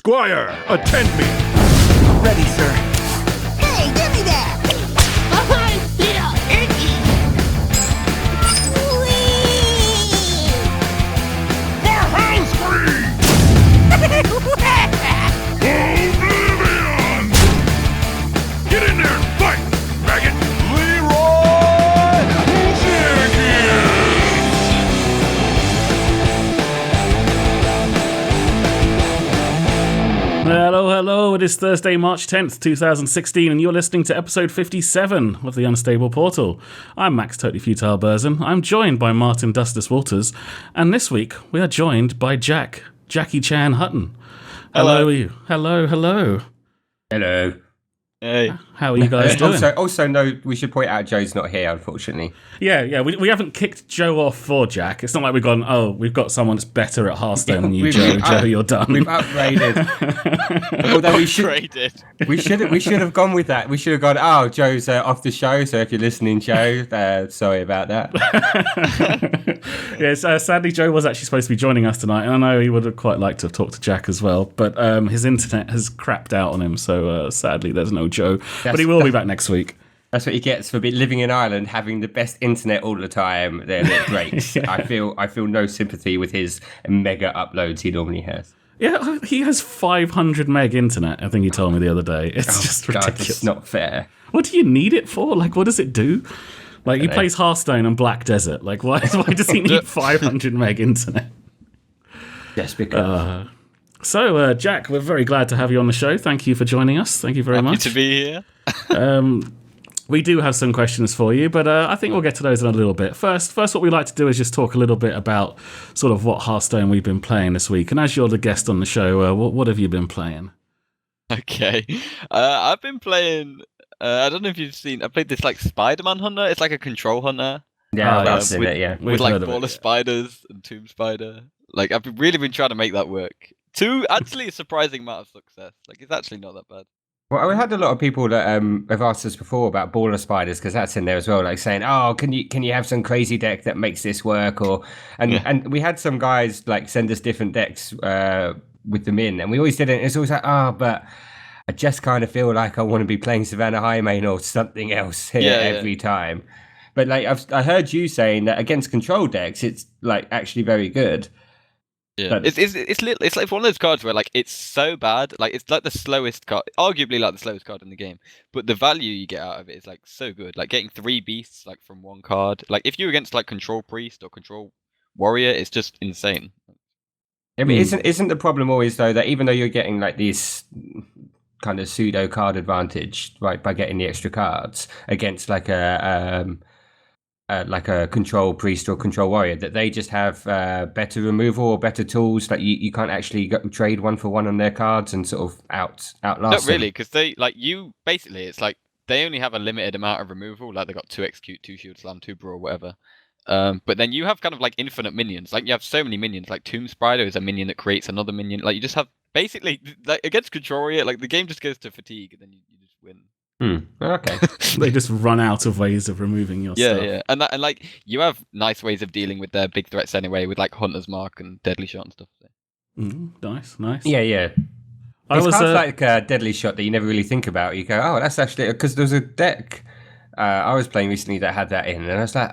Squire, attend me! Ready, sir. Hey, give me that! Behind here! Icky! Farhound scream! Oblivion! Get in there and fight, maggot! Leroy Jenkins! Hello, it is Thursday, March 10th, 2016, and you're listening to episode 57 of The Unstable Portal. I'm Max Totally Futile Burzin. I'm joined by Martin Dustus Walters, and this week we are joined by Jackie Chan Hutton. Hello. Hello. Hello. Hey. How are you guys doing? Also, no, we should point out Joe's not here, unfortunately. Yeah, we haven't kicked Joe off for Jack. It's not like we've gone, we've got someone that's better at Hearthstone than you, Joe. Joe, you're done. We've upgraded. Although we should have gone with that. We should have gone, Joe's off the show, so if you're listening, Joe, sorry about that. Yes, sadly, Joe was actually supposed to be joining us tonight, and I know he would have quite liked to have talked to Jack as well, but his internet has crapped out on him, so sadly, there's no Joe. But he will be back next week. That's what he gets for living in Ireland, having the best internet all the time. Then it breaks. Yeah. I feel no sympathy with his mega uploads he normally has. Yeah, he has 500 meg internet. I think he told me the other day. It's just ridiculous. God, it's not fair. What do you need it for? Like, what does it do? Like, he plays Hearthstone and Black Desert. Like, why does he need 500 meg internet? Just because. So, Jack, we're very glad to have you on the show. Thank you for joining us. Thank you very much. Happy to be here. We do have some questions for you, but I think we'll get to those in a little bit. First, what we like to do is just talk a little bit about sort of what Hearthstone we've been playing this week. And as you're the guest on the show, what have you been playing? Okay. I've been playing... I don't know if you've seen... I played this like Spider-Man hunter. It's like a control hunter. Yeah, I've seen it, yeah. With like Baller Spiders and Tomb Spider. Like, I've really been trying to make that work. To actually a surprising amount of success. Like, it's actually not that bad. Well, we had a lot of people that have asked us before about baller spiders, because that's in there as well, like saying, can you have some crazy deck that makes this work? And we had some guys like send us different decks with them in, and we always did it. It's always like, but I just kind of feel like I want to be playing Savannah Highmane or something else here every time. But like I heard you saying that against control decks, it's like actually very good. Yeah, it's like one of those cards where like it's so bad, like it's like the slowest card, arguably like the slowest card in the game, but the value you get out of it is like so good. Like getting 3 beasts like from one card, like if you're against like control priest or control warrior, it's just insane. I mean, isn't the problem always though that even though you're getting like these kind of pseudo card advantage, right, by getting the extra cards against like a control priest or control warrior, that they just have better removal or better tools that you can't actually trade one for one on their cards and sort of outlast Not really, because they like you basically it's like they only have a limited amount of removal, like they got 2 execute, 2 shield slam, 2 brawl, whatever. But then you have kind of like infinite minions. Like you have so many minions. Like Tomb Spider is a minion that creates another minion. Like you just have basically like against control warrior, like the game just goes to fatigue and then you just win. Okay. They just run out of ways of removing your stuff. Yeah. And like you have nice ways of dealing with their big threats anyway, with like Hunter's Mark and Deadly Shot and stuff. Nice. Yeah. It's kind of like a Deadly Shot that you never really think about. You go, that's actually... Because there's a deck I was playing recently that had that in, and I was like,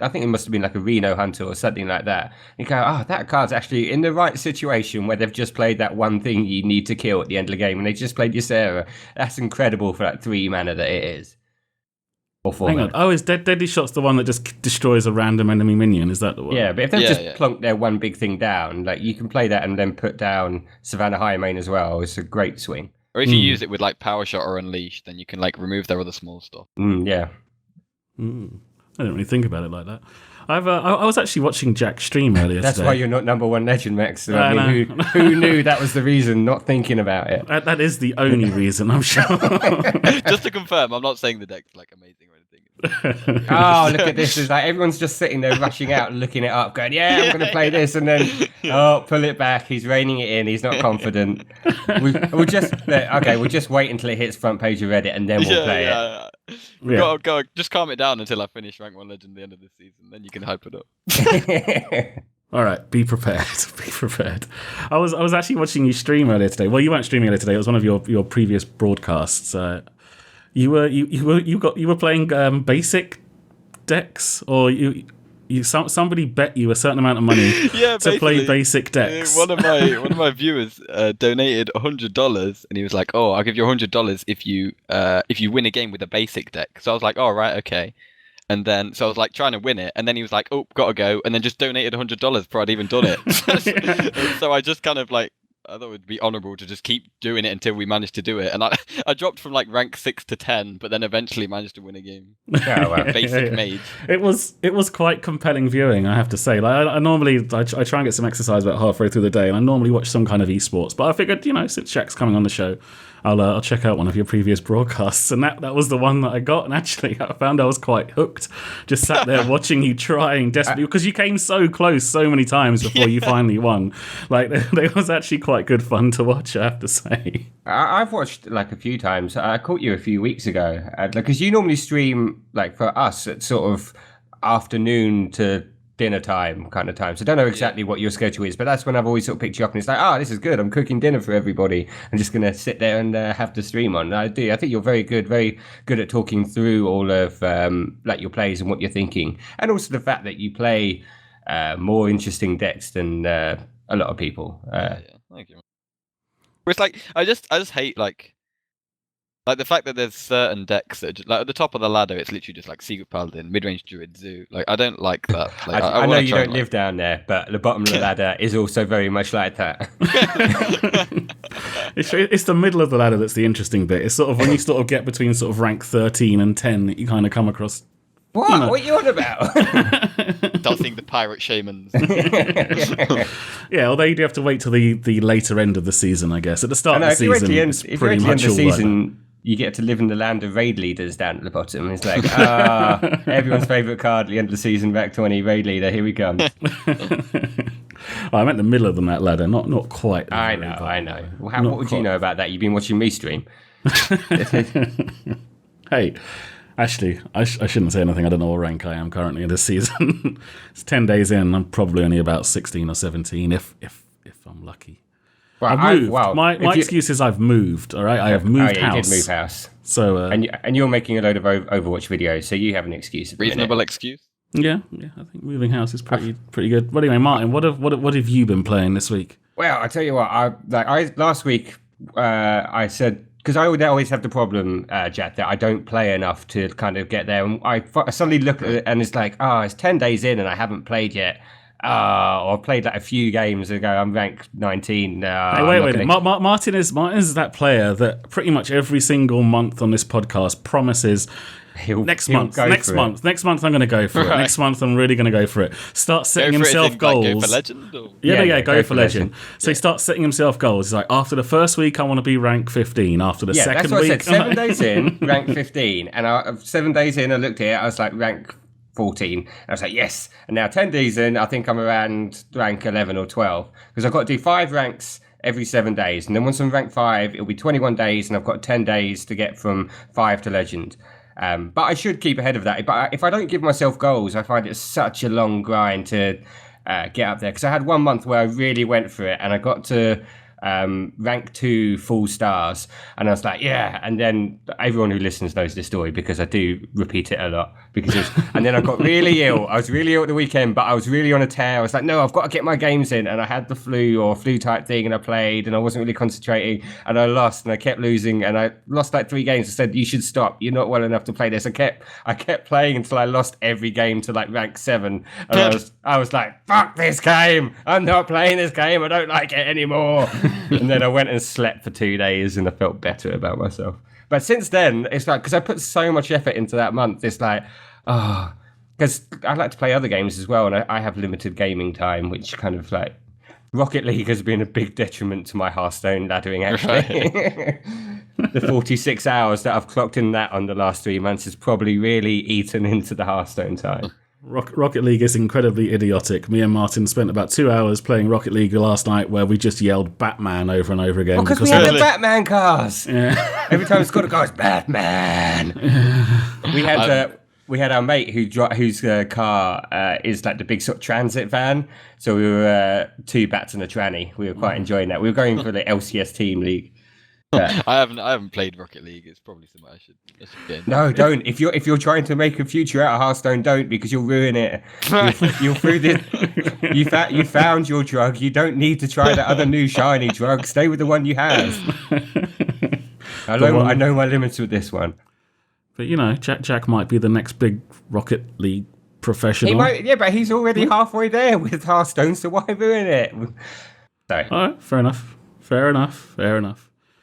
I think it must have been like a Reno Hunter or something like that. You go, that card's actually in the right situation where they've just played that one thing you need to kill at the end of the game, and they just played Ysera. That's incredible for that 3 mana that it is. Or 4 mana. Hang on. Is Deadly Shot's the one that just destroys a random enemy minion? Is that the one? Yeah, but if they've just plonked their one big thing down, like you can play that and then put down Savannah Highmane as well. It's a great swing. Or if you use it with like Power Shot or Unleash, then you can like remove their other small stuff. Yeah. I didn't really think about it like that. I was actually watching Jack stream earlier That's today. why you're not number 1 legend, Max. Who knew that was the reason, not thinking about it? That is the only reason, I'm sure. Just to confirm, I'm not saying the deck's like amazing or anything. Look at this. It's like everyone's just sitting there rushing out and looking it up, going, I'm going to play this. And then, pull it back. He's reining it in. He's not confident. We'll just wait until it hits front page of Reddit and then we'll play it. Go, just calm it down until I finish rank 1 legend at the end of this season. Then you can hype it up. All right, be prepared. Be prepared. I was actually watching you stream earlier today. Well, you weren't streaming earlier today. It was one of your previous broadcasts. You were playing basic decks, or somebody bet you a certain amount of money to play basic decks. One of my viewers donated $100, and he was like, "Oh, I'll give you $100 if you win a game with a basic deck." So I was like, "Oh, right, okay." And then, so I was like trying to win it, and then he was like, "Oh, gotta go," and then just donated $100 before I'd even done it. So I just kind of like, I thought it would be honourable to just keep doing it until we managed to do it. And I dropped from like rank 6 to 10, but then eventually managed to win a game. Oh, wow. Basic mage. It was quite compelling viewing, I have to say. Like I normally I try and get some exercise about halfway through the day, and I normally watch some kind of esports. But I figured, since Shaq's coming on the show, I'll check out one of your previous broadcasts, and that was the one that I got. And actually, I found I was quite hooked. Just sat there watching you trying desperately, because you came so close so many times before you finally won. Like, it was actually quite good fun to watch, I have to say. I've watched like a few times. I caught you a few weeks ago because you normally stream like for us at sort of afternoon to dinner time kind of time. So I don't know exactly what your schedule is, but that's when I've always sort of picked you up and it's like, this is good. I'm cooking dinner for everybody. I'm just going to sit there and have the stream on. I think you're very good at talking through all of like your plays and what you're thinking. And also the fact that you play more interesting decks than a lot of people. Thank you. It's like, I just hate like the fact that there's certain decks that are just, like at the top of the ladder, it's literally just like Secret Paladin, Midrange Druid, Zoo. Like, I don't like that. Like, I know you don't live down there, but the bottom of the ladder is also very much like that. It's the middle of the ladder that's the interesting bit. It's sort of when you sort of get between sort of rank 13 and 10 that you kind of come across. What? What are you on about? Dotting the pirate shamans. Yeah, although you do have to wait till the later end of the season, I guess. At the start of the season, it's pretty much all like that. You get to live in the land of raid leaders down at the bottom. It's like, everyone's favourite card at the end of the season, back 20, raid leader, here we come. I meant the middle of that ladder, not quite. I know. Well, what would you know about that? You've been watching me stream. Hey, actually, I shouldn't say anything. I don't know what rank I am currently in this season. It's 10 days in. I'm probably only about 16 or 17, if I'm lucky. Well, I've moved. My excuse is I've moved. All right, I have moved house. You did move house. So and you're making a load of Overwatch videos, so you have an excuse. Reasonable excuse. Yeah. I think moving house is pretty good. But anyway, Martin, what have you been playing this week? Well, I tell you what. Last week I said, because I would always have the problem, Jack, that I don't play enough to kind of get there. And I suddenly look at it and it's like, it's 10 days in and I haven't played yet. Or I played like a few games ago. I'm ranked 19. Hey, wait. Martin is that player that pretty much every single month on this podcast promises next month I'm going to go for it. Next month I'm really going to go for it. Start setting himself goals. Like, go for legend? Or? Yeah, go for legend. So he starts setting himself goals. He's like, after the first week I want to be rank 15. After the second that's what week, I said. 7 days in, rank 15. And 7 days in, I looked at it. I was like, rank 14. And I was like, yes. And now 10 days in, I think I'm around rank 11 or 12 because I've got to do 5 ranks every 7 days. And then once I'm rank 5, it'll be 21 days and I've got 10 days to get from 5 to legend. But I should keep ahead of that. But if I don't give myself goals, I find it such a long grind to get up there. Because I had 1 month where I really went for it and I got to rank 2 full stars. And I was like, yeah. And then everyone who listens knows this story because I do repeat it a lot. And then I got really ill. I was really ill at the weekend, but I was really on a tear. I was like, no, I've got to get my games in. And I had the flu type thing and I played and I wasn't really concentrating and I lost and I kept losing and I lost like 3 games. I said, you should stop. You're not well enough to play this. I kept playing until I lost every game to like rank 7. And I was like, fuck this game. I'm not playing this game. I don't like it anymore. And then I went and slept for 2 days and I felt better about myself. But since then, it's like, because I put so much effort into that month, it's like, because I like to play other games as well. And I have limited gaming time, which kind of like, Rocket League has been a big detriment to my Hearthstone laddering, actually. The 46 hours that I've clocked in that on the last 3 months has probably really eaten into the Hearthstone time. Rocket League is incredibly idiotic. Me and Martin spent about 2 hours playing Rocket League last night where we just yelled Batman over and over again. Because we had the Batman cars. Yeah. Every time it's got a car, it's Batman. We we had our mate whose car is like the big sort of transit van. So we were 2 bats and a tranny. We were quite enjoying that. We were going for the LCS team league. I haven't played Rocket League. It's probably something I should get into. No, don't. If you're trying to make a future out of Hearthstone, don't, because you'll ruin it. You'll through this. You found your drug. You don't need to try that other new shiny drug. Stay with the one you have. I know my limits with this one. But Jack might be the next big Rocket League professional. He might, yeah, but he's already halfway there with Hearthstone, so why ruin it? So. All right, fair enough.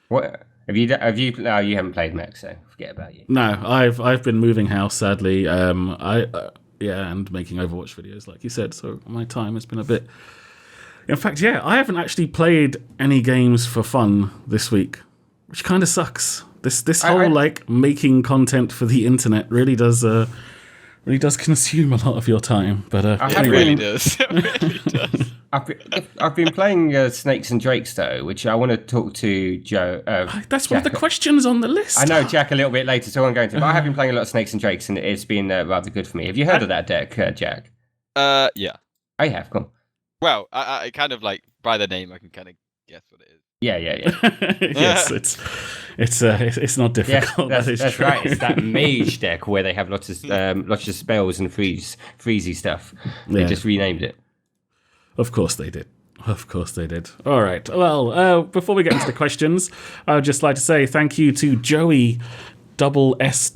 What have you? No, you haven't played Max, so forget about you. No, I've been moving house, sadly. And making Overwatch videos, like you said. So my time has been a bit. In fact, I haven't actually played any games for fun this week, which kind of sucks. This whole making content for the internet really does consume a lot of your time. But it really does. It really does. I've been playing Snakes and Drakes though, which I want to talk to Joe. That's Jack. one of the questions on the list. I know Jack a little bit later, so I'm going to. But I have been playing a lot of Snakes and Drakes, and it's been rather good for me. Have you heard of that deck, Jack? Yeah. I have. Cool. Well, I kind of by the name, I can kind of guess what it is. Yeah. Yes, it's not difficult. Yeah, that's true. right. It's that mage deck where they have lots of spells and freezy stuff. They just renamed it. Of course they did. All right. Well, before we get into the questions, I would just like to say thank you to Joey Joey's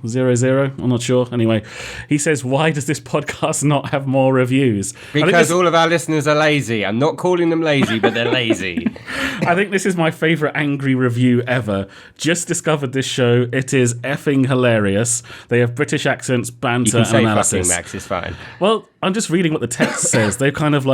00. I'm not sure. Anyway, he says, why does this podcast not have more reviews? Because all of our listeners are lazy. I'm not calling them lazy, but they're lazy. I think this is my favourite angry review ever. Just discovered this show. It is effing hilarious. They have British accents, banter, You can say and analysis. fucking Max, it's fine. Well, I'm just reading what the text says. They've kind of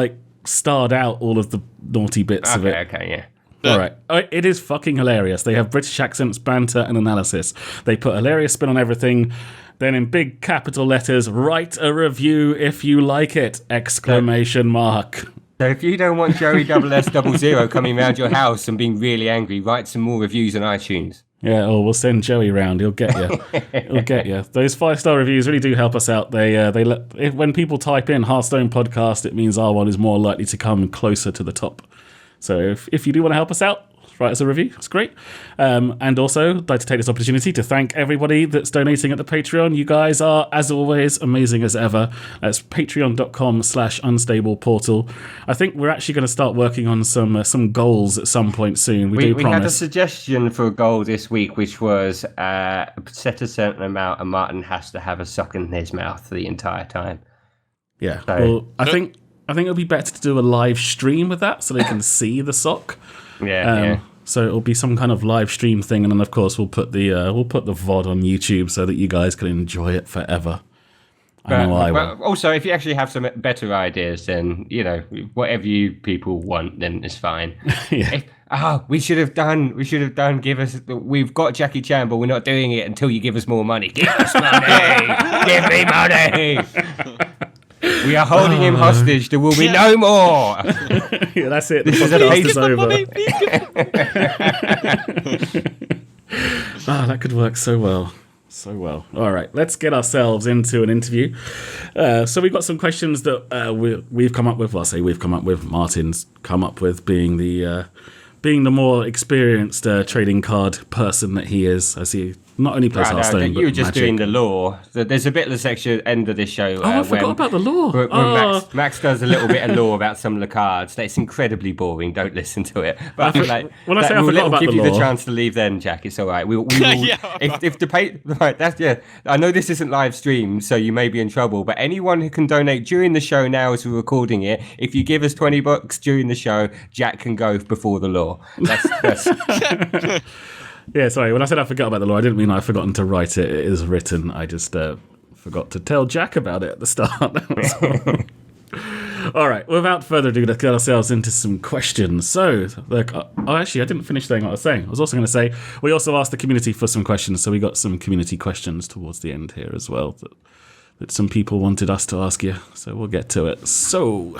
starred out all of the naughty bits of it. Okay, yeah. All right. It is fucking hilarious. They have British accents, banter, and analysis. They put hilarious spin on everything. Then in big capital letters, write a review if you like it! Exclamation mark. So if you don't want Joey SS00 coming around your house and being really angry, write some more reviews on iTunes. Yeah, or we'll send Joey round. He'll get you. He'll get you. Those 5-star reviews really do help us out. When people type in Hearthstone podcast, it means our one is more likely to come closer to the top. So if you do want to help us out, write us a review. It's great. And also, I'd like to take this opportunity to thank everybody that's donating at the Patreon. You guys are, as always, amazing as ever. That's patreon.com/unstableportal. I think we're actually going to start working on some goals at some point soon. We promise. Had a suggestion for a goal this week, which was set a certain amount and Martin has to have a sock in his mouth the entire time. Yeah. So, well, I think it'll be better to do a live stream with that so they can see the sock. Yeah. So it'll be some kind of live stream thing, and then of course we'll put the VOD on YouTube so that you guys can enjoy it forever. I know I will. Also, if you actually have some better ideas, then whatever you people want, then it's fine. Yeah. We should have done. We've got Jackie Chan, but we're not doing it until you give us more money. Give us money. Give me money. We are holding him hostage. There will be no more. Yeah, that's it. This is a podcast over. That could work so well. So well. All right, let's get ourselves into an interview. So we've got some questions that we've come up with. Well, I say we've come up with. Martin's come up with, being the more experienced trading card person that he is, as he not only plays Hearthstone, but you were just Magic. doing the lore. There's a bit of the section end of this show. I forgot about the lore. When Max does a little bit of lore about some of the cards. That's incredibly boring. Don't listen to it. But I feel like when I say I forgot we'll about give the you lore, the chance to leave then, Jack. It's all right. We will. If the pay right, that's I know this isn't live stream, so you may be in trouble. But anyone who can donate during the show now, as we're recording it, if you give us $20 during the show, Jack can go before the lore. That's Yeah, sorry. When I said I forgot about the lore, I didn't mean I've forgotten to write it. It is written. I just forgot to tell Jack about it at the start. All right. Without further ado, let's get ourselves into some questions. So, actually, I didn't finish saying what I was saying. I was also going to say we also asked the community for some questions, so we got some community questions towards the end here as well that some people wanted us to ask you. So we'll get to it. So,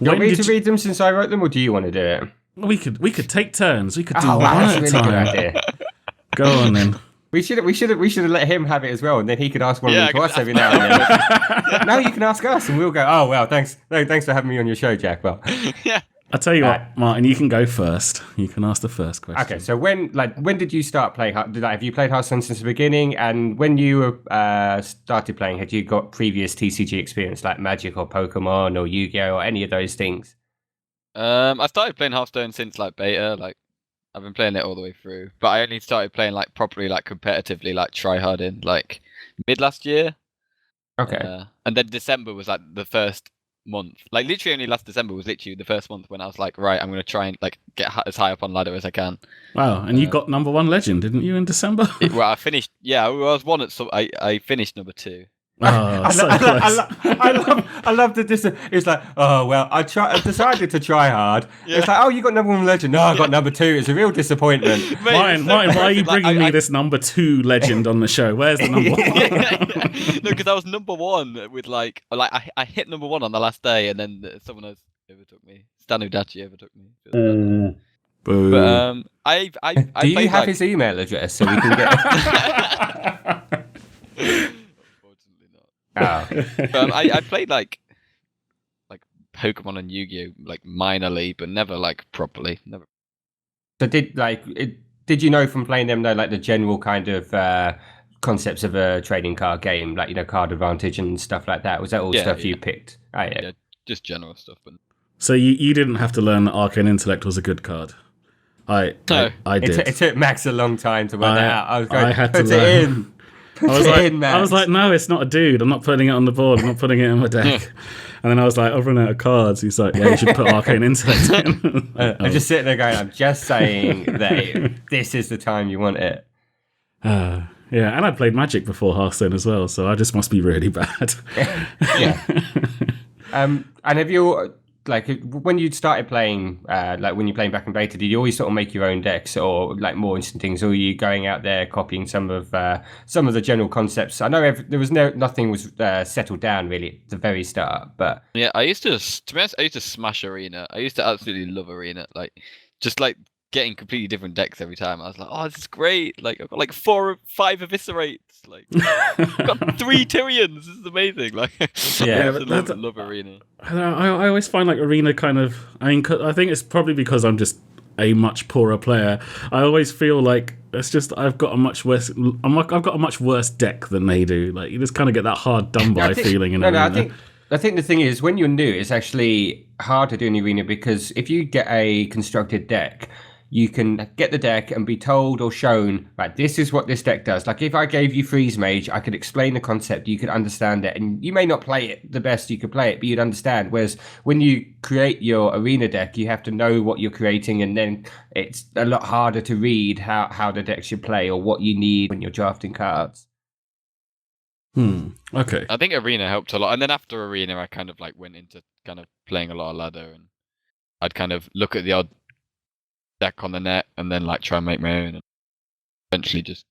you want me to read them since I wrote them, or do you want to do it? We could take turns. We could do one at a really time. good idea. Go on then. We should have let him have it as well, and then he could ask one Yeah, of them to us every now and then. Now you can ask us, and we'll go. Oh well, thanks for having me on your show, Jack. Well, Yeah. I'll tell you what, Martin, you can go first. You can ask the first question. okay. So when did you start playing? Have you played Hearthstone since the beginning? And when you started playing, had you got previous TCG experience like Magic or Pokemon or Yu-Gi-Oh or any of those things? I started playing Hearthstone since like beta. Like I've been playing it all the way through, but I only started playing like properly, like competitively, like tryharding, like mid last year. Okay. And then December was like the first month. Like literally only last December was literally the first month when I was like, right, I'm gonna try and like get as high up on ladder as I can. Wow, and you got number 1 legend, didn't you, in December? Well, I finished. Yeah, I was one at some. I finished number 2. Oh, so close. I love the it's like, oh well, I decided to try hard. Yeah. It's like, oh, you got number 1 legend. No, I got number 2. It's a real disappointment. Martin, why are you bringing me this number 2 legend on the show? Where's the number 1? No, because I was number 1 with like I hit number 1 on the last day, and then someone else overtook me. Stan Udachi overtook me. Boo. But I Do you played, have like... his email address so we can get? Unfortunately not. I played like Pokemon and Yu-Gi-Oh like minorly, but never like properly. Never. So did you know from playing them though, like the general kind of concepts of a trading card game, like card advantage and stuff like that? Was that all stuff you picked? Oh, yeah, just general stuff. But... So you didn't have to learn that Arcane Intellect was a good card. I did. It took Max a long time to work that out. I was going, I had to put learn. it in. I was like, no, it's not a dude. I'm not putting it on the board. I'm not putting it in my deck. And then I was like, I've run out of cards. He's like, yeah, you should put Arcane Intellect in. I'm just sitting there going, I'm just saying that this is the time you want it. Yeah, and I played Magic before Hearthstone as well, so I just must be really bad. Yeah. And have you, like, when you started playing, like when you're playing back in beta, did you always sort of make your own decks or like more instant things, or were you going out there copying some of the general concepts? I know nothing was settled down really at the very start, but yeah, to be honest, I used to smash Arena. I used to absolutely love Arena, like just like getting completely different decks every time. I was like, oh, this is great! Like I've got like 4 or 5 Eviscerates, like I've got 3 Tyrions. This is amazing. Like Yeah, I love Arena. I always find like Arena kind of. I mean, I think it's probably because I'm just a much poorer player. I always feel like it's just I've got a much worse. I've got a much worse deck than they do. Like you just kind of get that hard done by feeling in Arena. I think the thing is, when you're new, it's actually hard to do in Arena because if you get a constructed deck, you can get the deck and be told or shown, right, this is what this deck does. Like if I gave you Freeze Mage, I could explain the concept, you could understand it, and you may not play it the best you could play it, but you'd understand. Whereas when you create your Arena deck, you have to know what you're creating, and then it's a lot harder to read how the deck should play or what you need when you're drafting cards. Okay. I think Arena helped a lot, and then after Arena, I kind of like went into kind of playing a lot of ladder, and I'd kind of look at the odd deck on the net and then like try and make my own, and eventually just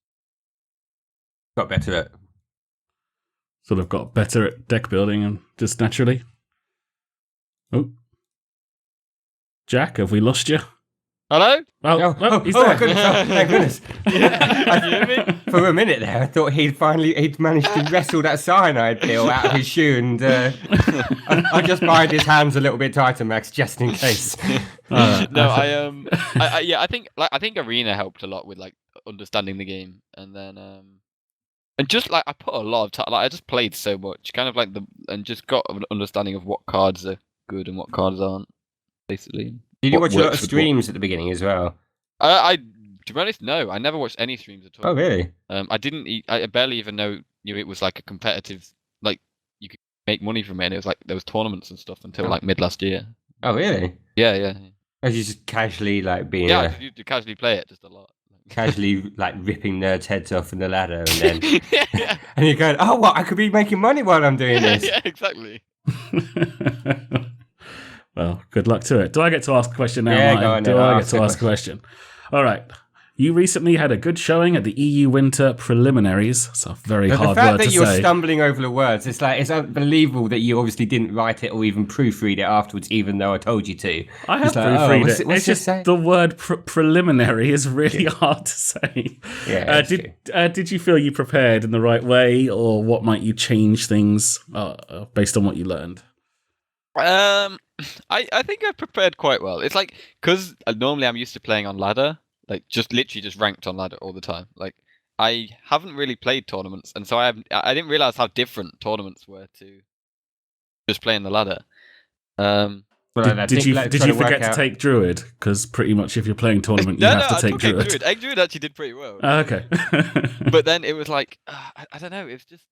got better at Sort of got better at deck building and just naturally. Oh, Jack, have we lost you? Hello? He's my there. goodness! Oh, thank goodness! Can you hear me? For a minute there, I thought he'd managed to wrestle that cyanide pill out of his shoe, and I just bind his hands a little bit tighter, Max, just in case. I think Arena helped a lot with like understanding the game, and then and just like I put a lot of time, like I just played so much, kind of like and just got an understanding of what cards are good and what cards aren't, basically. Did you watch a lot of streams at the beginning as well? To be honest, no. I never watched any streams at all. Oh, really? I barely even knew it was like a competitive, like you could make money from it. And it was like there was tournaments and stuff until like mid last year. Oh, really? Yeah. As you just casually like being I used to casually play it just a lot. Casually like ripping nerds' heads off in the ladder, and then and you're going, oh, what? I could be making money while I'm doing this. Yeah, exactly. Well, good luck to it. Do I get to ask a question now? Yeah, Martin? go on. Do I get to ask a question? All right. You recently had a good showing at the EU Winter Preliminaries. It's a very But hard the fact word that to you're say. stumbling over the words, it's unbelievable that you obviously didn't write it or even proofread it afterwards, even though I told you to. I have It's like, proofread what's it. what's It's this just say? the word preliminary is really hard to say. Yeah, it's Did you feel you prepared in the right way, or what might you change things based on what you learned? I think I prepared quite well. It's like because normally I'm used to playing on ladder, like just literally just ranked on ladder all the time. Like I haven't really played tournaments, and so I didn't realize how different tournaments were to just playing the ladder. Did you forget to take Druid? Because pretty much if you're playing tournament, you have to take Druid. Egg Druid actually did pretty well. Okay. But then it was like I don't know. It's just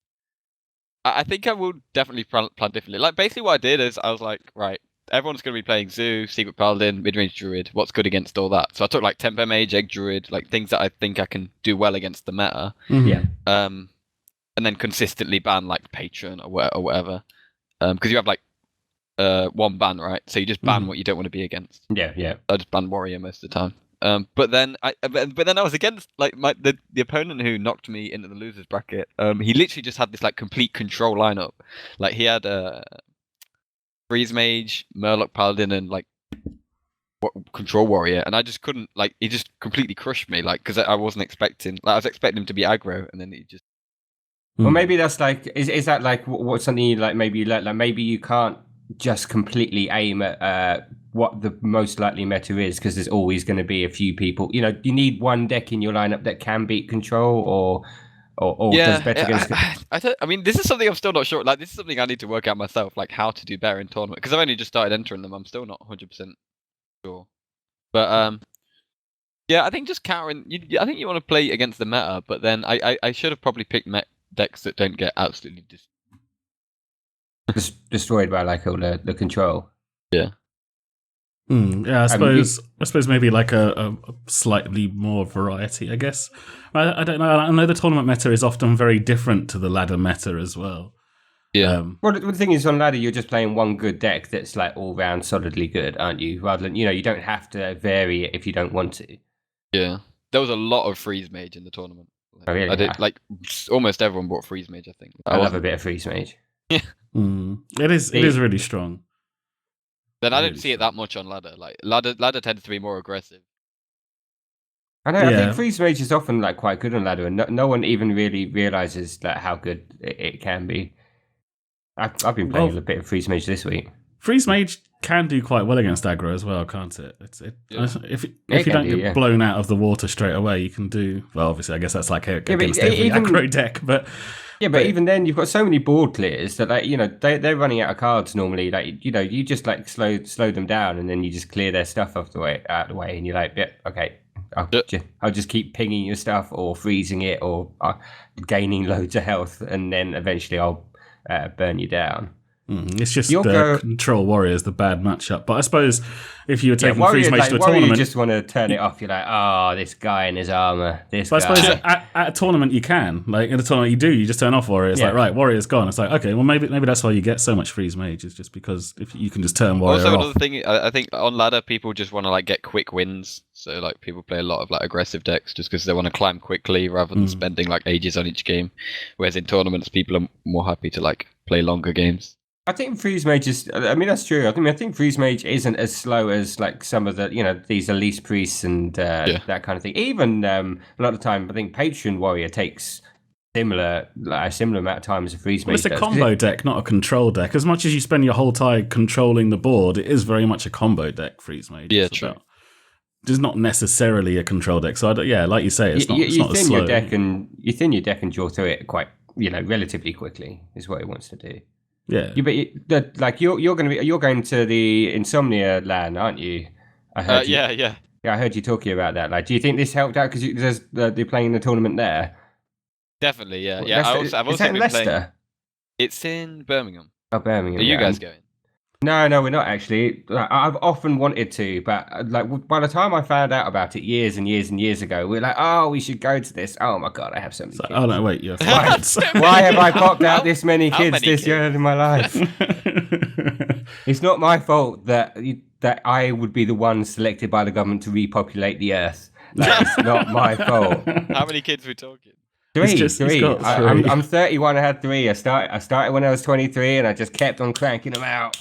I think I will definitely plan differently. Like basically what I did is I was like, right, everyone's going to be playing Zoo, Secret Paladin, Midrange Druid. What's good against all that? So I took like Tempo Mage, Egg Druid, like things that I think I can do well against the meta. Mhm. Yeah. And then consistently ban like Patron or whatever. Because you have like one ban, right? So you just ban what you don't want to be against. Yeah. I just ban Warrior most of the time. But then I was against like the opponent who knocked me into the losers bracket. He literally just had this like complete control lineup. Like he had Freeze Mage, Murloc Paladin, and like Control Warrior, and I just couldn't like. He just completely crushed me, like because I wasn't expecting. Like I was expecting him to be aggro, and then he just. Well, maybe that's like is that like what's something you like? Maybe like maybe you can't just completely aim at what the most likely meta is, because there's always going to be a few people. You know, you need one deck in your lineup that can beat Control or does better against. I mean, this is something I'm still not sure. Like, this is something I need to work out myself, like how to do better in tournament, because I've only just started entering them. I'm still not 100% sure. But yeah, I think just countering. I think you want to play against the meta, but then I should have probably picked decks that don't get absolutely destroyed by like all the control. Yeah. Yeah, I suppose maybe like a slightly more variety, I guess. I don't know. I know the tournament meta is often very different to the ladder meta as well. Yeah. Well, the thing is, on ladder, you're just playing one good deck that's like all round solidly good, aren't you? Rather than, you don't have to vary it if you don't want to. Yeah. There was a lot of Freeze Mage in the tournament. Like, Oh, really? I did, like almost everyone bought Freeze Mage, I think. I love a bit of Freeze Mage. Yeah. It is really strong. Then I don't see it that much on ladder. Like ladder tends to be more aggressive. I know. I think Freeze Mage is often like quite good on ladder, and no one even really realizes like how good it can be. I've been playing a bit of Freeze Mage this week. Freeze Mage can do quite well against aggro as well, can't it? If you don't get blown out of the water straight away, you can do well. Obviously, I guess that's like against every aggro deck, but. Yeah, but even then, you've got so many board clears that, like, they're running out of cards normally. Like, you just like slow them down, and then you just clear their stuff out of the way, and you're like, yeah, okay, I'll just keep pinging your stuff or freezing it or gaining loads of health, and then eventually I'll burn you down. It's just Control Warrior is the bad matchup. But I suppose if you were taking Freeze Mage to a Warrior, tournament, you just want to turn it off. You're like, oh, this guy in his armor. This guy. I suppose at a tournament you can. Like in a tournament you just turn off Warrior. It's like, right, Warrior's gone. It's like, okay, well maybe that's why you get so much Freeze Mage. It's just because if you can just turn Warrior also, off. another thing, I think on ladder people just want to like get quick wins. So like people play a lot of like aggressive decks just because they want to climb quickly rather than spending like ages on each game. Whereas in tournaments people are more happy to like play longer games. I think Freeze Mage is. I mean, that's true. I think Freeze Mage isn't as slow as like some of the, these Elise Priests and that kind of thing. Even a lot of the time, I think Patron Warrior takes a similar amount of time as a Freeze Mage. It's a combo deck, not a control deck. As much as you spend your whole time controlling the board, it is very much a combo deck. Freeze Mage. Yeah, true. It's not necessarily a control deck. So like you say, it's not as slow. You thin your deck and draw through it quite, relatively quickly. Is what it wants to do. Yeah, you're going to the Insomnia land, aren't you? I heard yeah. I heard you talking about that. Like, do you think this helped out because they're playing the tournament there? Definitely, yeah. Well, yeah. Leicester, I've also is that in been Leicester? playing. It's in Birmingham. Oh, Birmingham. Are you guys going? No, we're not actually. I've often wanted to, but like by the time I found out about it years and years and years ago, we're like, oh, we should go to this. Oh my god, I have so many kids. Oh no, wait, you're Why have I popped out this many kids this year in my life? It's not my fault that I would be the one selected by the government to repopulate the earth. That's not my fault. How many kids are we talking? Three. He's got three. I'm 31. I had three. I started when I was 23, and I just kept on cranking them out.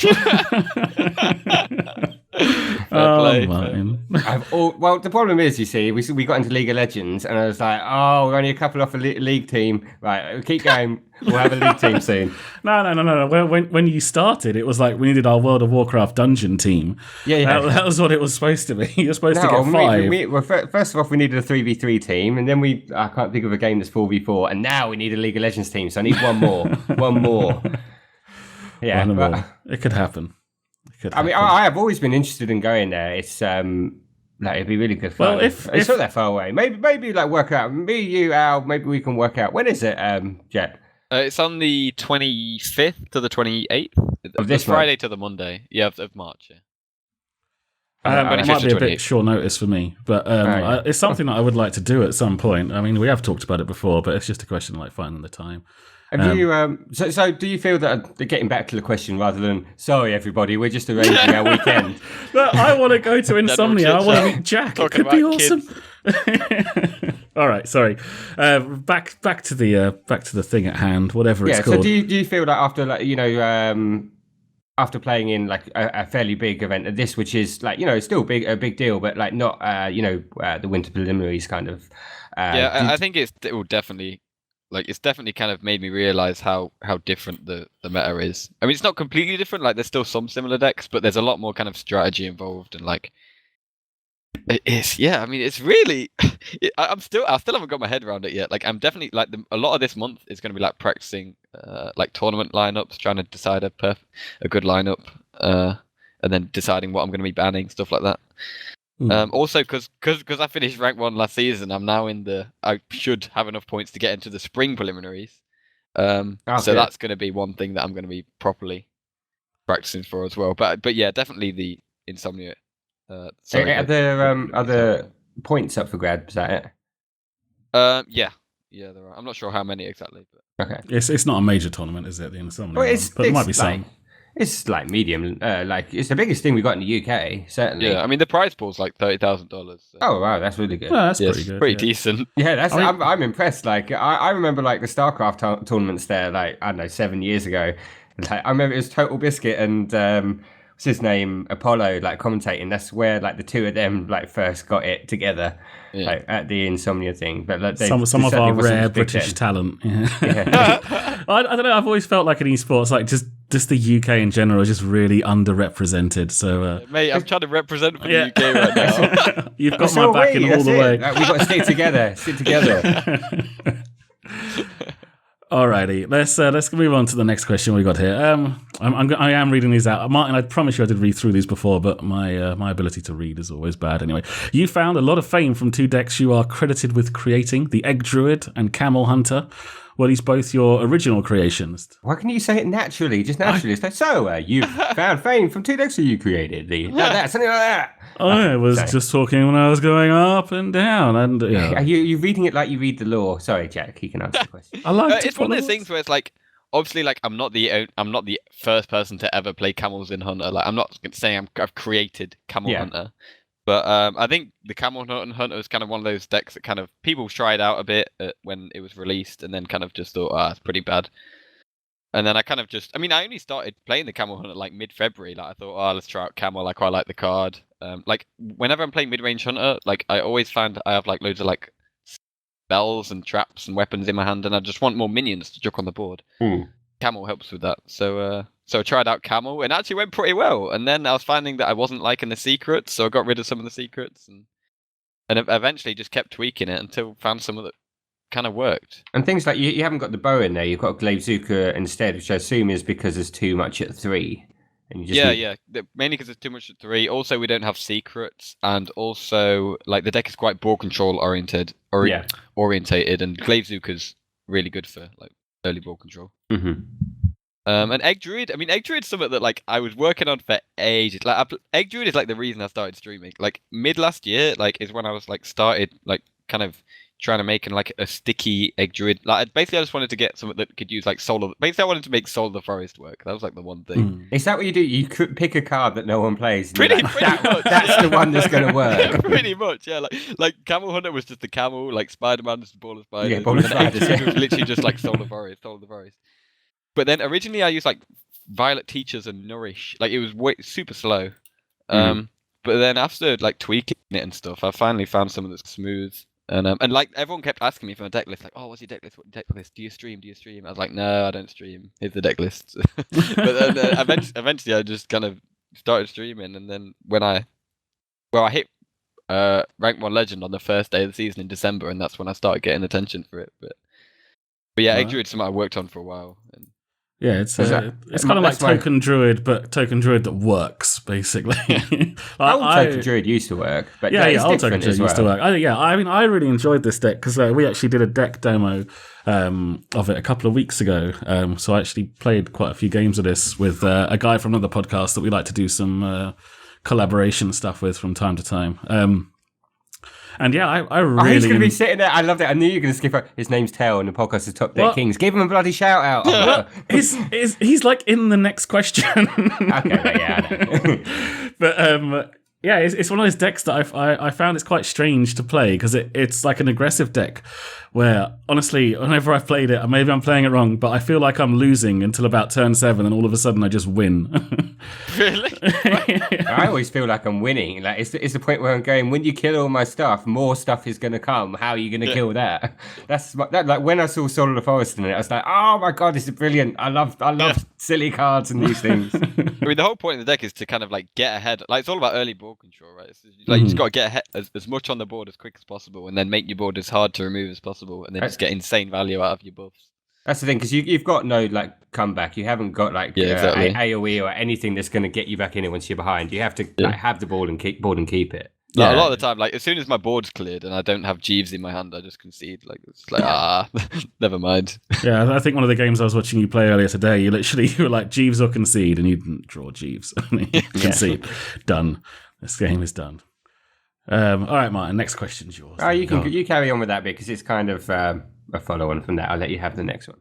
Oh, Martin. Well, the problem is, you see, we got into League of Legends, and I was like, oh, we're only a couple off a league team. Right, we'll keep going. We'll have a league team soon. No. When you started, it was like we needed our World of Warcraft dungeon team. Yeah. That was what it was supposed to be. You're supposed to get 5. Well, first of all, we needed a 3v3 team, and then I can't think of a game that's 4v4, and now we need a League of Legends team, so I need one more. One more. Yeah. It could happen. I mean, I have always been interested in going there. It's it'd be really good fun. Well, if it's not that far away, maybe like work out. Me, you, Al, maybe we can work out. When is it, Jet? It's on the 25th to the 28th Of this Friday to the Monday. Yeah, of March. Yeah. It might be a bit short notice for me, but it's something that I would like to do at some point. I mean, we have talked about it before, but it's just a question of like finding the time. Have you so do you feel that getting back to the question rather than sorry everybody, we're just arranging our weekend? Look, I want to go to Insomnia. I want to meet Jack. It could be awesome. All right, sorry. Back to the thing at hand, whatever it's called. So do you feel that after after playing in like a fairly big event at this, which is like still a big deal, but like not the winter preliminaries kind of. I think it will definitely. Like, it's definitely kind of made me realize how different the meta is. I mean, it's not completely different. Like, there's still some similar decks, but there's a lot more kind of strategy involved, and like, it's I mean, it's really. I still haven't got my head around it yet. Like, I'm definitely like a lot of this month is going to be like practicing like tournament lineups, trying to decide a good lineup, and then deciding what I'm going to be banning, stuff like that. Also, because I finished rank 1 last season, I'm now I should have enough points to get into the spring preliminaries. So that's going to be one thing that I'm going to be properly practicing for as well. But yeah, definitely the Insomnia. Are there other points up for grabs? Is that it? Yeah, there are. I'm not sure how many exactly. But... Okay. It's not a major tournament, is it? The Insomnia. Well, but there might be some. It's like medium, like it's the biggest thing we got in the UK, certainly. Yeah, I mean the prize pool's like $30,000. So. Oh wow, that's really good. Well, that's pretty good. Pretty decent. Yeah, I'm impressed. Like I remember like the StarCraft tournaments there, like I don't know, 7 years ago. Like I remember it was Total Biscuit and what's his name, Apollo, like commentating. That's where like the two of them like first got it together, like at the Insomnia thing. But like, some of our rare British talent. Yeah. I don't know. I've always felt like in esports, like just the UK in general is just really underrepresented. So, mate, I'm trying to represent for the UK right now. You've got my back in all the way. Like, we've got to stick together. Alrighty, let's move on to the next question we got here. I am reading these out, Martin. I promise you I did read through these before, but my ability to read is always bad. Anyway, you found a lot of fame from 2 decks you are credited with creating: the Egg Druid and Camel Hunter. Well, he's both your original creations. Why can you say it naturally? Just naturally. It's like, you found fame from 2 decks that you created. Something like that. I was just talking when I was going up and down. And Are you reading it like you read the law? Sorry, Jack, you can answer the question. I like it's one of those things where it's like, obviously, like I'm not the first person to ever play camels in Hunter. Like I'm not saying I've created Camel Hunter. But I think the Camel Hunter is kind of one of those decks that kind of people tried out a bit when it was released, and then kind of just thought, it's pretty bad. And then I kind of I only started playing the Camel Hunter like mid-February. Like I thought, let's try out Camel. Like I like the card. Like whenever I'm playing mid-range Hunter, like I always find I have like loads of like spells and traps and weapons in my hand, and I just want more minions to chuck on the board. Camel helps with that. So I tried out Camel, and it actually went pretty well. And then I was finding that I wasn't liking the secrets, so I got rid of some of the secrets, and eventually just kept tweaking it until found some that kind of worked. And things like you haven't got the bow in there; you've got Glaivezooka instead, which I assume is because there's too much at 3. And you just mainly because there's too much at 3. Also, we don't have secrets, and also like the deck is quite ball control orientated, and Glaivezooka's really good for like early ball control. And Egg Druid, Egg Druid's something that like I was working on for ages. Like Egg Druid is like the reason I started streaming. Like mid last year, like is when I was like started like kind of trying to make like a sticky Egg Druid. Like basically, I just wanted to get something that could use like Soul. Basically, I wanted to make Soul of the Forest work. That was like the one thing. Is that what you do? You could pick a card that no one plays. And Pretty you're like, much. That's the one that's going to work. Pretty much, yeah. Like Camel Hunter was just the camel. Like Spider-Man was the ball of spiders. Yeah, ball of and then Egg spiders, Druid yeah. was literally just like Soul of the Forest. But then originally I used like Violet Teachers and Nourish. Like it was super slow. But then after like tweaking it and stuff, I finally found something that's smooth. And like everyone kept asking me for a deck list, like, oh, what's your deck list? What deck list? Do you stream? I was like, no, I don't stream. Here's the deck list. But then eventually, I just kind of started streaming, and then I hit rank 1 legend on the first day of the season in December, and that's when I started getting attention for it. But yeah, Egg Druid's something I worked on for a while. And Yeah, it's kind of like Token Druid, but Token Druid that works, basically. Old Token Druid used to work, but yeah, Old different Token Druid as well. used to work. I mean, I really enjoyed this deck because we actually did a deck demo of it a couple of weeks ago. So I actually played quite a few games of this with a guy from another podcast that we like to do some collaboration stuff with from time to time. And yeah, I really. He's going to be sitting there. I loved it. I knew you were going to skip out. His name's Tail, and the podcast is Top Deck Kings. Give him a bloody shout out. He's like in the next question. Okay, yeah, I know. But yeah, it's one of those decks that I found it's quite strange to play because it's like an aggressive deck where honestly, whenever I've played it, maybe I'm playing it wrong, but I feel like I'm losing until about turn 7, and all of a sudden I just win. Really? I always feel like I'm winning. Like it's the point where I'm going, when you kill all my stuff, more stuff is going to come. How are you going to kill that? Like when I saw Soul of the Forest in it, I was like, oh my god, this is brilliant. I love silly cards and these things. I mean, the whole point of the deck is to kind of like get ahead. Like it's all about early board control, right? It's like you just got to get ahead as much on the board as quick as possible, and then make your board as hard to remove as possible, and then just get insane value out of your buffs. That's the thing, because you've got no like comeback. You haven't got like exactly. AOE or anything that's going to get you back in it once you're behind. You have to like, have the ball and keep it. Like, a lot of the time, like as soon as my board's cleared and I don't have Jeeves in my hand, I just concede. Like it's like never mind. Yeah, I think one of the games I was watching you play earlier today, you were like Jeeves or concede, and you didn't draw Jeeves. Concede. Done. This game is done. All right, Martin. Next question's yours. Oh, you carry on with that bit because it's kind of a follow-on from that. I'll let you have the next one.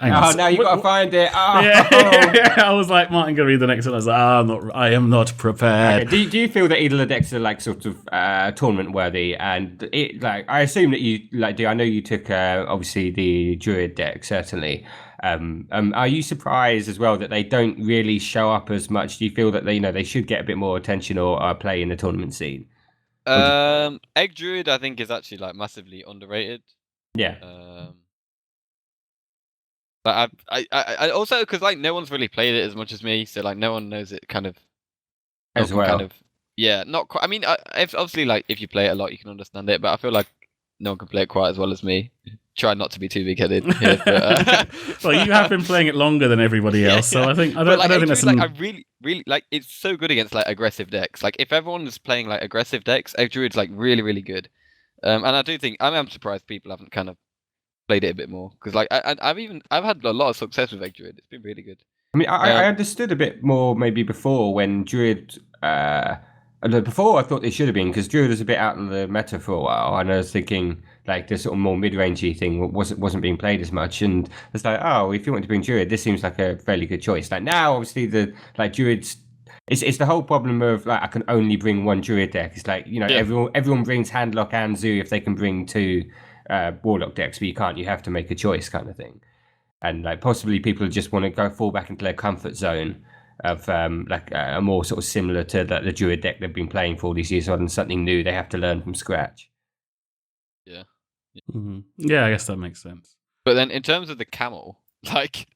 Now you got to find it. Oh. Yeah, I was like, Martin, gonna read the next one. I was like, I am not prepared. Okay. Do you feel that either of the decks are like sort of tournament worthy? And it like I assume that you like do. I know you took obviously the Druid deck certainly. Are you surprised as well that they don't really show up as much? Do you feel that they should get a bit more attention or play in the tournament scene? Egg Druid, I think, is actually like massively underrated. Yeah. But I also because like no one's really played it as much as me, so like no one knows it kind of as well. Kind of, yeah, not quite. I mean, obviously, like if you play it a lot, you can understand it, but I feel like no one can play it quite as well as me. Try not to be too big-headed. Here, but, well, you have been playing it longer than everybody else, so I don't think that's like I really like. It's so good against like aggressive decks. Like if everyone is playing like aggressive decks, Egg Druid's like really, really good. And I do think I'm surprised people haven't kind of played it a bit more because like I've had a lot of success with Egg Druid. It's been really good. I mean, I understood a bit more maybe before when Druid. Before I thought they should have been because Druid was a bit out of the meta for a while, and I was thinking like the sort of more mid-rangey thing wasn't being played as much, and it's like, oh, if you want to bring Druid, this seems like a fairly good choice. Like now, obviously the like Druid's. It's the whole problem of like I can only bring one Druid deck. It's like everyone brings Handlock and Zoo if they can bring 2 Warlock decks, but you can't. You have to make a choice, kind of thing. And like possibly people just want to fall back into their comfort zone of like a more sort of similar to the Druid deck they've been playing for all these years, rather than something new they have to learn from scratch. Yeah. Mm-hmm. Yeah, I guess that makes sense. But then in terms of the camel. Like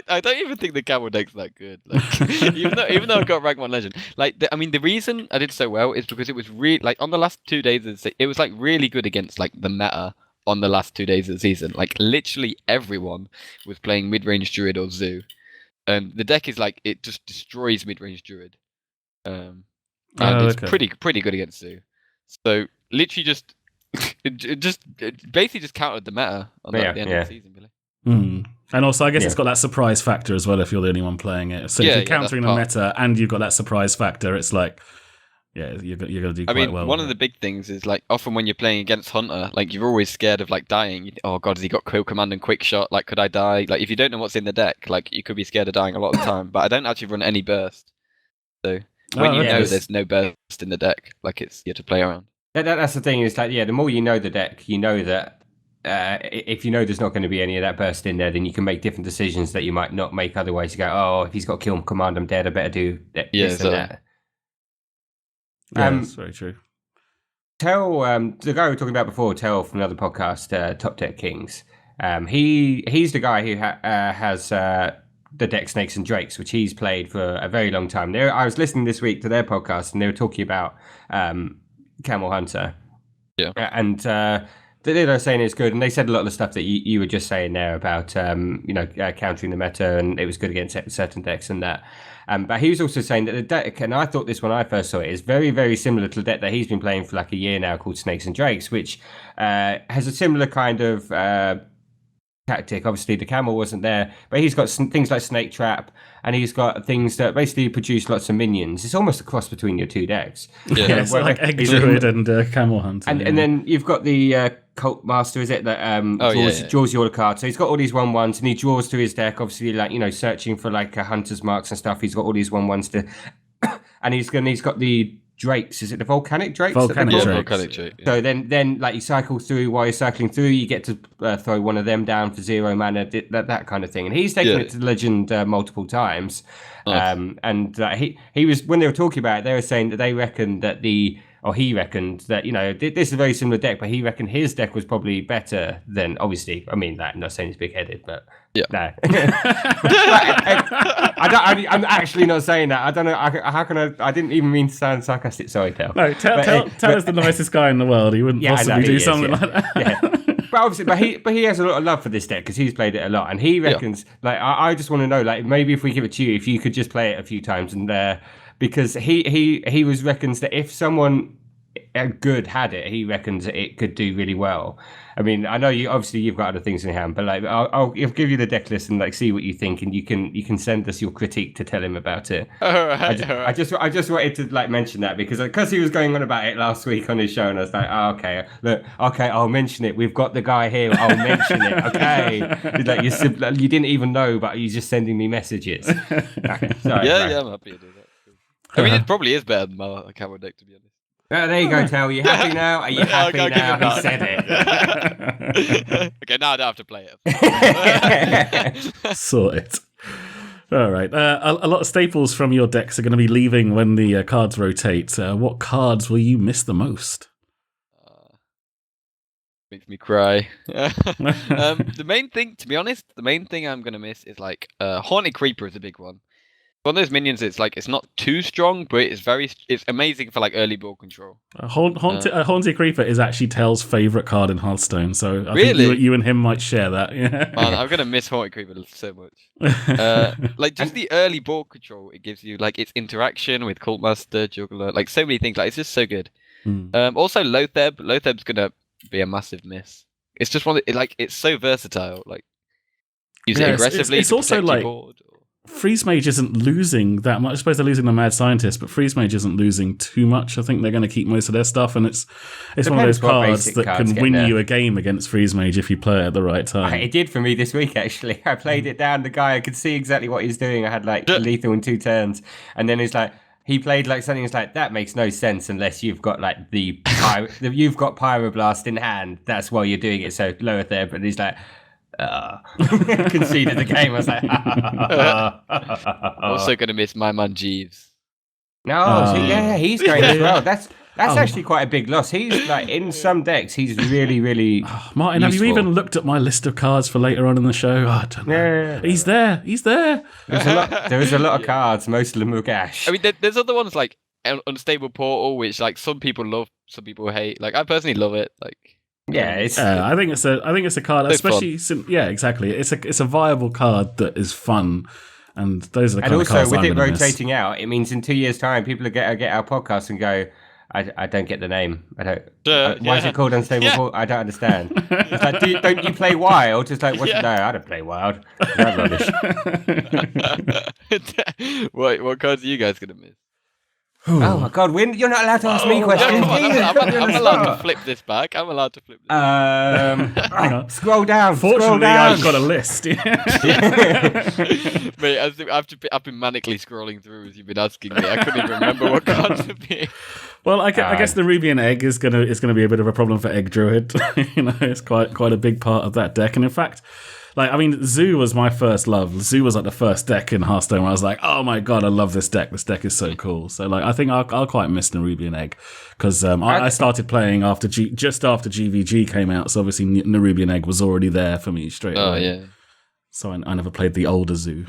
I don't even think the camel deck's that good. Like even though I got rank 1 legend, like the reason I did so well is because it was really like on the last 2 days of it was like really good against like the meta on the last 2 days of the season. Like literally everyone was playing mid-range Druid or Zoo, and the deck is like it just destroys mid-range Druid, and it's pretty good against Zoo. So literally just it basically just countered the meta on the end of the season, really. Mm. And also, I guess it's got that surprise factor as well if you're the only one playing it. So if you're countering the meta and you've got that surprise factor, it's like, yeah, you're going to do I quite mean, well. one of the big things is like often when you're playing against Hunter, like you're always scared of like dying. Oh god, has he got Quill Command and Quick Shot? Like, could I die? Like, if you don't know what's in the deck, like you could be scared of dying a lot of the time. But I don't actually run any burst, so when you okay. know there's no burst in the deck, like it's you have to play around. That's the thing. Is like, yeah, the more you know the deck, you know that if you know there's not going to be any of that burst in there, then you can make different decisions that you might not make otherwise. You go, oh, if he's got Kill Command, I'm dead. I better do this and that. Yeah, that's very true. Tell the guy we were talking about before, Tell from another podcast, Top Deck Kings. He's the guy who has the deck Snakes and Drakes, which he's played for a very long time. I was listening this week to their podcast, and they were talking about Camel Hunter. Yeah, and they were saying it's good, and they said a lot of the stuff that you were just saying there about countering the meta, and it was good against certain decks and that. But he was also saying that the deck, and I thought this when I first saw it, is very, very similar to the deck that he's been playing for like a year now called Snakes and Drakes, which has a similar kind of tactic. Obviously, the camel wasn't there, but he's got some things like Snake Trap, and he's got things that basically produce lots of minions. It's almost a cross between your two decks. Yeah, it's like Egg Druid and Camel Hunter. And then you've got the Cult Master, is it, that draws you all the cards. So he's got all these 1/1s, and he draws to his deck, obviously, like, searching for like Hunter's Marks and stuff. He's got all these 1/1s to... and he's got the Drakes. Is it the Volcanic Drakes? Volcanic Drake. Yeah. So then like you cycle through, while you're cycling through, you get to throw one of them down for 0 mana, that kind of thing. And he's taken it to Legend multiple times. Nice. And he was, when they were talking about it, they were saying that he reckoned that he reckoned that, this is a very similar deck, but he reckoned his deck was probably better than, obviously, I mean, I'm not saying he's big-headed, but yeah. No. I'm actually not saying that. I don't know. How can I didn't even mean to sound sarcastic. Sorry, Tel. No, Tel is the nicest guy in the world. He wouldn't possibly do something like that. Yeah. But obviously, but he has a lot of love for this deck because he's played it a lot, and he reckons like I just want to know, like, maybe if we give it to you, if you could just play it a few times, and because he reckons that if someone good had it, he reckons it could do really well. I mean, I know you've got other things in hand, but like I'll give you the deck list and like see what you think, and you can send us your critique to tell him about it. All right. I just wanted to like mention that because he was going on about it last week on his show, and I was like, okay, I'll mention it. We've got the guy here. I'll mention it. Okay, he's like you didn't even know, but you're just sending me messages. Okay, sorry, yeah, I'm happy to do that. I mean, it probably is better than my camera deck, to be honest. There you go, Tel. Are you happy now? Are you happy now? He said it. Okay, now I don't have to play it. Sort it. All right. A lot of staples from your decks are going to be leaving when the cards rotate. What cards will you miss the most? Makes me cry. The main thing, to be honest, I'm going to miss is like Haunted Creeper is a big one. One of those minions, it's not too strong, but it's amazing for like early board control. Haunted Creeper is actually Tel's favourite card in Hearthstone, so I really? think you and him might share that. Yeah. Man, I'm gonna miss Haunted Creeper so much. Like just the early board control it gives you, like its interaction with Cult Master, Juggler, like so many things. Like it's just so good. Also Lotheb. Lotheb's gonna be a massive miss. It's just it's so versatile. Like use it aggressively. It's also like. Freeze Mage isn't losing that much. I suppose they're losing the Mad Scientist, but Freeze Mage isn't losing too much. I think they're going to keep most of their stuff, and it's one of those cards that can win you a game against Freeze Mage if you play it at the right time. It did for me this week, actually. I played it down. The guy, I could see exactly what he was doing. I had like lethal in 2 turns, and then it's like he played like something that's like that makes no sense unless you've got like you've got Pyroblast in hand. That's why you're doing it. So lower there, but he's like. Conceded the game. I was like, also going to miss my man Jeeves. No, he's going as well. That's actually quite a big loss. He's like in some decks. He's really, really. Martin, useful. Have you even looked at my list of cards for later on in the show? I don't know. Yeah. He's there. There is a lot of cards. Most of them are gash. I mean, there's other ones like Unstable Portal, which like some people love, some people hate. Like I personally love it. Like. Yeah, it's. I think it's a card, especially exactly. It's a viable card that is fun, and those are the kind of cards. And also, with it I'm rotating out, it means in 2 years' time, people will get our podcast and go, I don't get the name. I don't. Why is it called Unstable Portal? I don't understand. It's like, don't you play Wild? It's like, no, I don't play Wild. That's rubbish. What cards are you guys gonna miss? Oh my god, you're not allowed to ask me No, questions. come on, Jesus, I'm allowed to flip this back. I'm allowed to flip this. Hang on. Scroll down. Scroll Fortunately, down. I've got a list. Mate, I've been manically scrolling through as you've been asking me. I couldn't even remember what cards to be. Well, I guess the Ruby and Egg is gonna be a bit of a problem for Egg Druid. It's quite a big part of that deck, and in fact. Zoo was my first love. Zoo was like the first deck in Hearthstone where I was like, oh my god, I love this deck. This deck is so cool. So I think I'll quite miss Nerubian Egg because I started playing just after GVG came out. So obviously Nerubian Egg was already there for me straight away. Oh yeah. So I never played the older Zoo.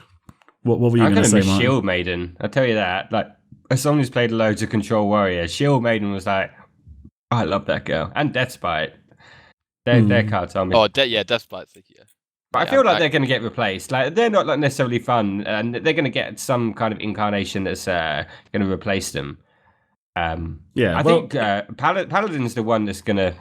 What were you I'm going to say, miss Martin? Shield Maiden. I'll tell you that. Like, as someone who's played loads of Control Warrior, Shield Maiden was like, I love that girl. And Death Spite. Their cards are me. Oh, Death Spite's yeah. But I feel like they're going to get replaced. Like they're not necessarily fun, and they're going to get some kind of incarnation that's going to replace them. I think Paladin's the one that's going to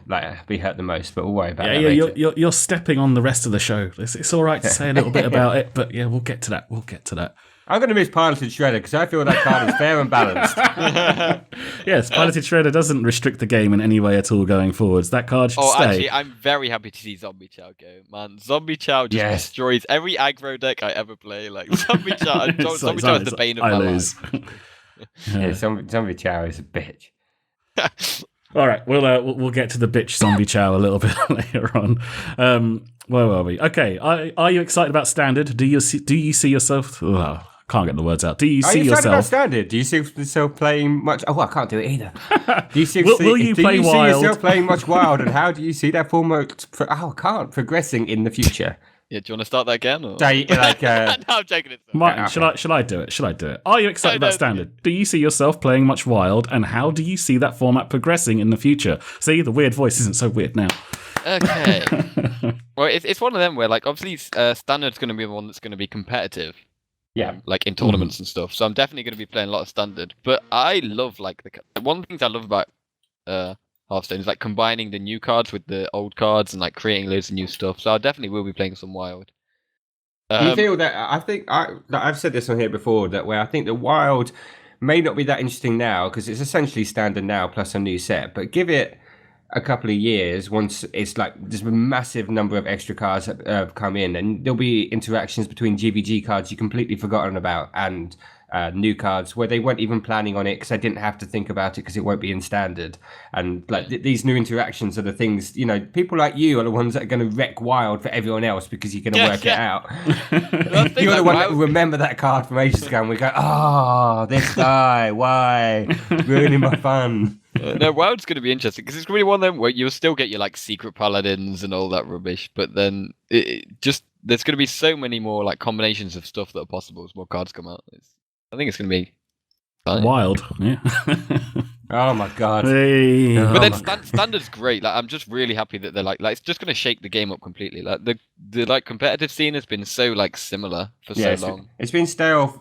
be hurt the most. But we'll worry about that later. You're stepping on the rest of the show. It's all right to say a little bit about it, but yeah, we'll get to that. I'm going to miss Piloted Shredder because I feel that card is fair and balanced. Yes, Piloted Shredder doesn't restrict the game in any way at all going forwards. That card should stay. Actually, I'm very happy to see Zombie Chow go. Man, Zombie Chow just destroys every aggro deck I ever play. Like, Zombie Chow, Zombie Chow is the bane of my life. Yeah, Zombie Chow is a bitch. All right, we'll get to the bitch Zombie Chow a little bit later on. Where were we? Okay, are you excited about Standard? Do you see yourself... can't get the words out. Do you see yourself... about Standard? Do you see yourself playing much... Oh, I can't do it either. Do you see, will you play Do you Wild? see yourself playing much Wild, and how do you see that format... I can't. Progressing in the future. Yeah, do you want to start that again? Or? No, I'm taking it. Martin, should I do it? Are you excited about Standard? Do you see yourself playing much Wild, and how do you see that format progressing in the future? See, the weird voice isn't so weird now. Okay. Well, it's one of them where, obviously, Standard's going to be the one that's going to be competitive. Yeah. In tournaments and stuff. So I'm definitely going to be playing a lot of Standard. But I love, one of the things I love about Hearthstone is, combining the new cards with the old cards and, creating loads of new stuff. So I definitely will be playing some Wild. Do you feel that... I've said this on here before, that where I think the Wild may not be that interesting now, because it's essentially Standard now plus a new set, but give it a couple of years, once it's there's a massive number of extra cards that have come in, and there'll be interactions between GVG cards you completely forgotten about and new cards where they weren't even planning on it because they didn't have to think about it because it won't be in Standard. And these new interactions are the things, people like you are the ones that are going to wreck Wild for everyone else because you're going to work it out. You're the one that will remember that card from ages ago and we go, oh, this guy, why? Ruining my fun. No, Wild's going to be interesting because it's going to be one of them where you'll still get your secret paladins and all that rubbish, but then there's going to be so many more combinations of stuff that are possible as more cards come out. I think it's going to be fine. Wild, yeah. Oh my god! Hey. But then Standard's great. I'm just really happy that they're it's just going to shake the game up completely. The competitive scene has been so similar for so long. It's been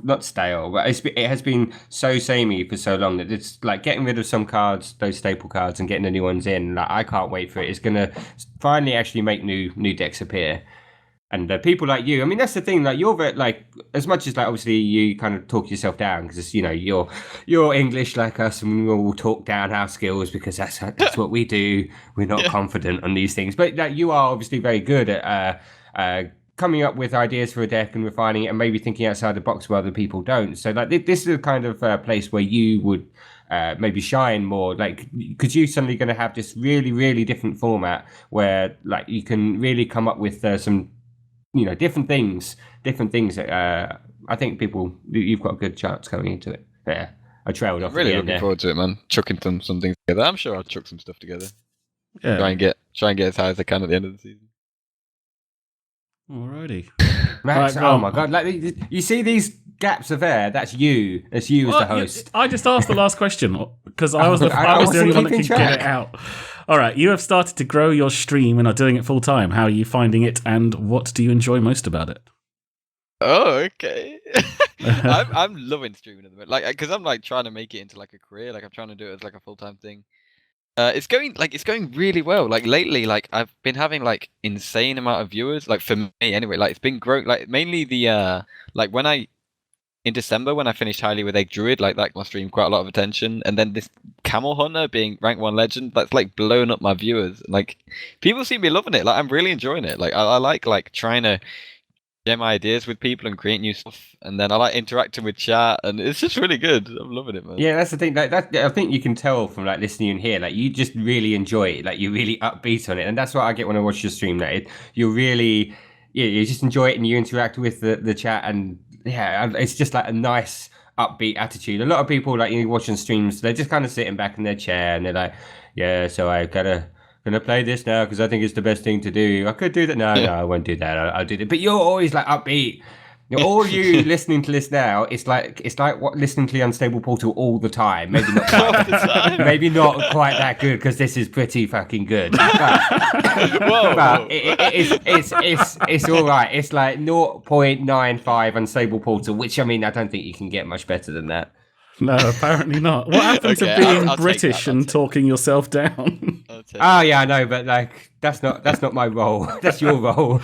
not stale, but it has been so samey for so long that it's getting rid of some cards, those staple cards, and getting the new ones in. I can't wait for it. It's going to finally actually make new decks appear. And people like you, I mean, that's the thing. You're very, as much as obviously you kind of talk yourself down because you're English like us, and we all talk down our skills because that's what we do. We're not confident on these things, but you are obviously very good at coming up with ideas for a deck and refining it, and maybe thinking outside the box where other people don't. So this is a kind of place where you would maybe shine more, because you're suddenly going to have this really, really different format where you can really come up with some. Different things that I think you've got a good chance coming into it. Yeah, I trailed off. I'm really looking forward to it, man. Chucking some things together. I'm sure I'll chuck some stuff together. Yeah. Try and get as high as I can at the end of the season. Alrighty. Max, oh my god! You see these gaps of air? That's you. That's you as the host. I just asked the last question because I was the only one that could get it out. All right, you have started to grow your stream and are doing it full time. How are you finding it, and what do you enjoy most about it? Oh, okay. I'm loving streaming at the moment, because I'm trying to make it into a career. I'm trying to do it as a full time thing. It's going really well. Lately, I've been having insane amount of viewers. For me anyway. It's been growing. Mainly the when I in December when I finished highly with Egg Druid, like that must stream quite a lot of attention. And then this Camel Hunter being rank 1 legend, that's like blown up my viewers. Like people seem to be loving it. Like I'm really enjoying it. Like I like trying to share my ideas with people and create new stuff. And then I like interacting with chat, and it's just really good. I'm loving it, man. Yeah, that's the thing. Like, I think you can tell from like listening and here, like you just really enjoy it. Like you're really upbeat on it, and that's what I get when I watch your stream. That you really, you just enjoy it and you interact with the chat, and yeah, it's just like a nice upbeat attitude. A lot of people like you watching streams, they're just kind of sitting back in their chair and they're like, yeah, so I gonna play this now because I think it's the best thing to do. I could do that. No, I won't do that. I'll do that. But you're always like upbeat. All you listening to this now, it's like what listening to the Unstable Portal all the time. Maybe not quite, maybe not quite that good because this is pretty fucking good. But it's all right. It's like 0.95 Unstable Portal, which I mean I don't think you can get much better than that. No, apparently not. What happened to being British and talking yourself down? Oh yeah, I know, but like that's not my role. That's your role.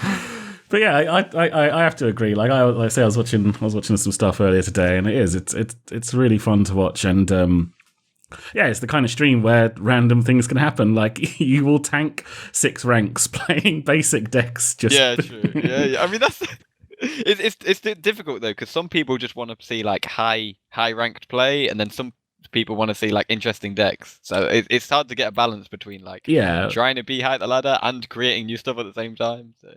But yeah, I have to agree. Like I say, I was watching some stuff earlier today, and it's really fun to watch. And yeah, it's the kind of stream where random things can happen. Like you will tank 6 ranks playing basic decks. True. Yeah. I mean that's it's difficult though because some people just want to see like high ranked play, and then some people want to see like interesting decks. So it's hard to get a balance between like trying to be high the ladder and creating new stuff at the same time. So.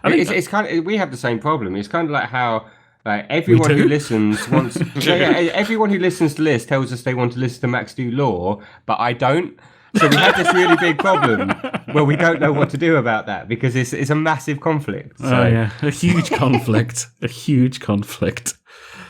I mean, it's kind of we have the same problem. It's kind of like how everyone who listens wants. Everyone who listens to this tells us they want to listen to Max do lore, but I don't. So we have this really big problem where we don't know what to do about that because it's a massive conflict. So. Oh yeah, a huge conflict. A huge conflict.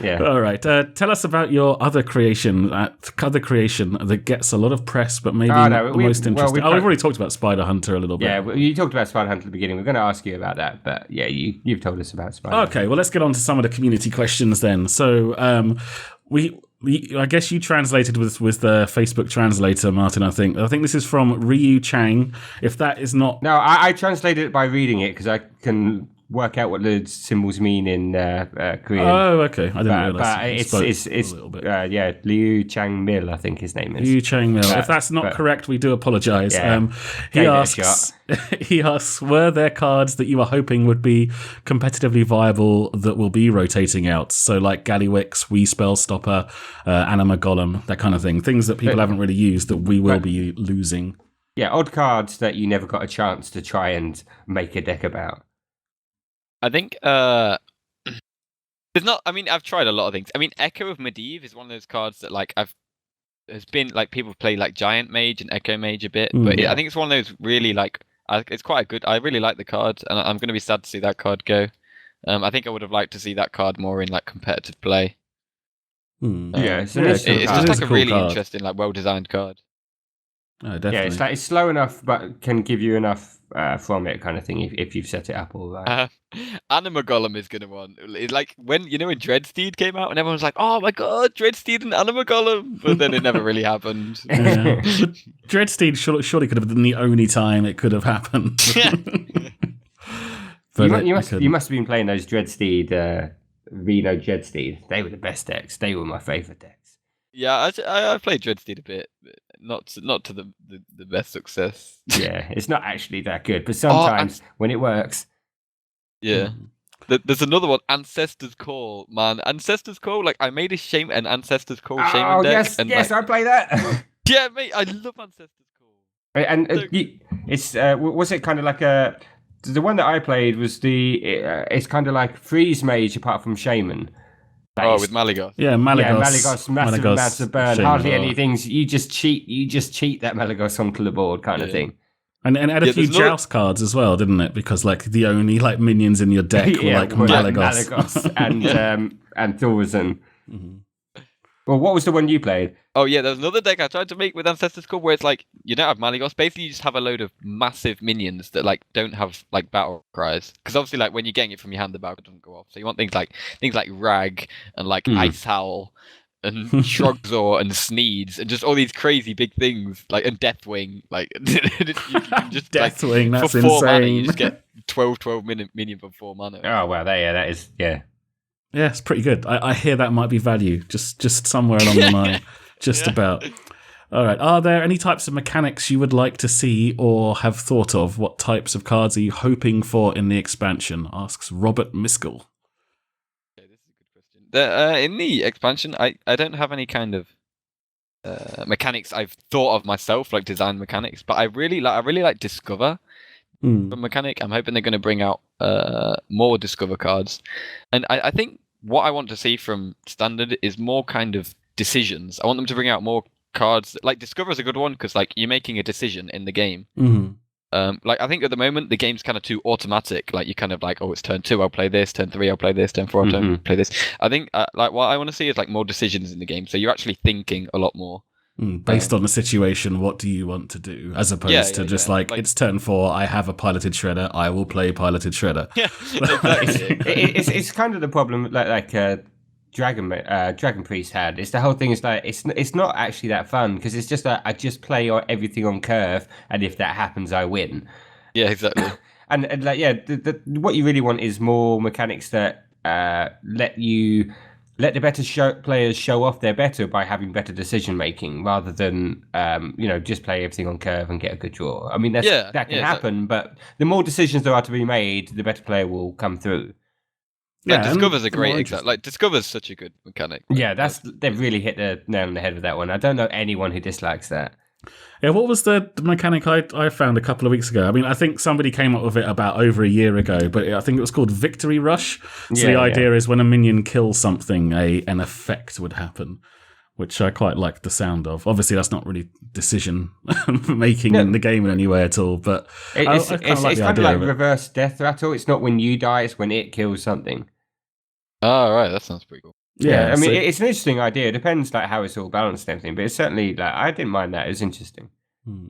Yeah. All right. Tell us about your other creation that gets a lot of press, but maybe not the most interesting. We've already talked about Spider Hunter a little bit. Yeah, you talked about Spider Hunter at the beginning. We're going to ask you about that, but yeah, you've told us about Spider Hunter. Okay, well, let's get on to some of the community questions then. So, I guess you translated with the Facebook translator, Martin. I think this is from Ryu Chang. If that is not, no, I translated it by reading it because I can work out what the symbols mean in Korean. Oh, okay. I didn't realize. But it's a little bit. Liu Chang Mil, I think his name is. Liu Chang Mil. If that's not correct, we do apologize. Yeah, he asks, were there cards that you were hoping would be competitively viable that will be rotating out? So like Gallywix, Wee Spell Stopper, Anima Golem, that kind of thing. Things that people haven't really used that we will be losing. Yeah, odd cards that you never got a chance to try and make a deck about. I think there's not. I mean, I've tried a lot of things. I mean, Echo of Medivh is one of those cards that like has been like people play like Giant Mage and Echo Mage a bit, but I think it's one of those really like it's quite good. I really like the card, and I'm going to be sad to see that card go. I think I would have liked to see that card more in like competitive play. It's just like a cool really card. interesting, like well designed card. Oh, definitely. Yeah, it's slow enough, but can give you enough from it, kind of thing. If you've set it up all right. Anima Golem is gonna want. It's like when Dreadsteed came out, and everyone was like, "Oh my god, Dreadsteed and Anima Golem," but then it never really happened. Yeah. Dreadsteed surely could have been the only time it could have happened. But you must have been playing those Dreadsteed, Reno Dreadsteed. They were the best decks. They were my favourite decks. Yeah, I played Dreadsteed a bit, but not to the best success. Yeah, it's not actually that good, but sometimes when it works. Yeah. There's another one, Ancestors Call, man. Ancestors Call, like I made an Ancestors Call Shaman deck. Yes, I play that. Yeah, mate, I love Ancestors Call. And it's was it kind of like the one that I played was it's kind of like Freeze Mage apart from Shaman. With Malygos. Yeah, Malygos. Yeah, Malygos, massive amounts of burn, Shaman. hardly any things. You just cheat that Malygos onto the board, kind of thing. And add a few Joust cards as well, didn't it? Because like the only like minions in your deck were like Malygos. and Thorzen. Mm-hmm. Well, what was the one you played? Oh yeah, there was another deck I tried to make with Ancestors Call where it's like you don't have Malygos. Basically, you just have a load of massive minions that like don't have like battle cries. Because obviously, like when you're getting it from your hand, the battle doesn't go off. So you want things like Rag and like Ice Howl and Shrugzor and Sneeds and just all these crazy big things like and Deathwing. Like you can just Deathwing, like, that's for 4 insane. mana, you just get 12 minion for 4 mana. Oh wow, that is. Yeah, it's pretty good. I hear that might be value, just somewhere along the line, just about. All right. Are there any types of mechanics you would like to see or have thought of? What types of cards are you hoping for in the expansion? Asks Robert Miskell. Okay, this is a good question. In the expansion, I don't have any kind of mechanics I've thought of myself, like design mechanics, but I really like Discover. Mm. Mechanic. I'm hoping they're going to bring out more Discover cards, and I think what I want to see from Standard is more kind of decisions. I want them to bring out more cards. Like Discover is a good one because like you're making a decision in the game. Mm-hmm. Like I think at the moment the game's kind of too automatic. Like you kind of like, oh, it's turn 2, I'll play this. Turn 3, I'll play this. Turn 4, I'll play this. I think like what I want to see is like more decisions in the game. So you're actually thinking a lot more. Based on the situation, what do you want to do? As opposed to just like, it's turn 4, I have a piloted shredder, I will play piloted shredder. Yeah, exactly. It's kind of the problem like Dragon Priest had. It's the whole thing is like it's not actually that fun because it's just that I just play everything on curve, and if that happens, I win. Yeah, exactly. and like what you really want is more mechanics that let the better players show off their better by having better decision making rather than just play everything on curve and get a good draw. I mean that can happen, but the more decisions there are to be made, the better player will come through. Yeah, Discover's a great example. Like Discover's such a good mechanic. Yeah, they've really hit the nail on the head with that one. I don't know anyone who dislikes that. Yeah, what was the mechanic I found a couple of weeks ago? I mean, I think somebody came up with it about over a year ago, but I think it was called Victory Rush. So the idea is when a minion kills something, an effect would happen, which I quite like the sound of. Obviously, that's not really decision making in the game in any way at all, but it's kind of like reverse death rattle. It's not when you die, it's when it kills something. Oh, right, that sounds pretty cool. Yeah, I mean, it's an interesting idea. It depends like how it's all balanced and everything, but it's certainly like I didn't mind that. It was interesting.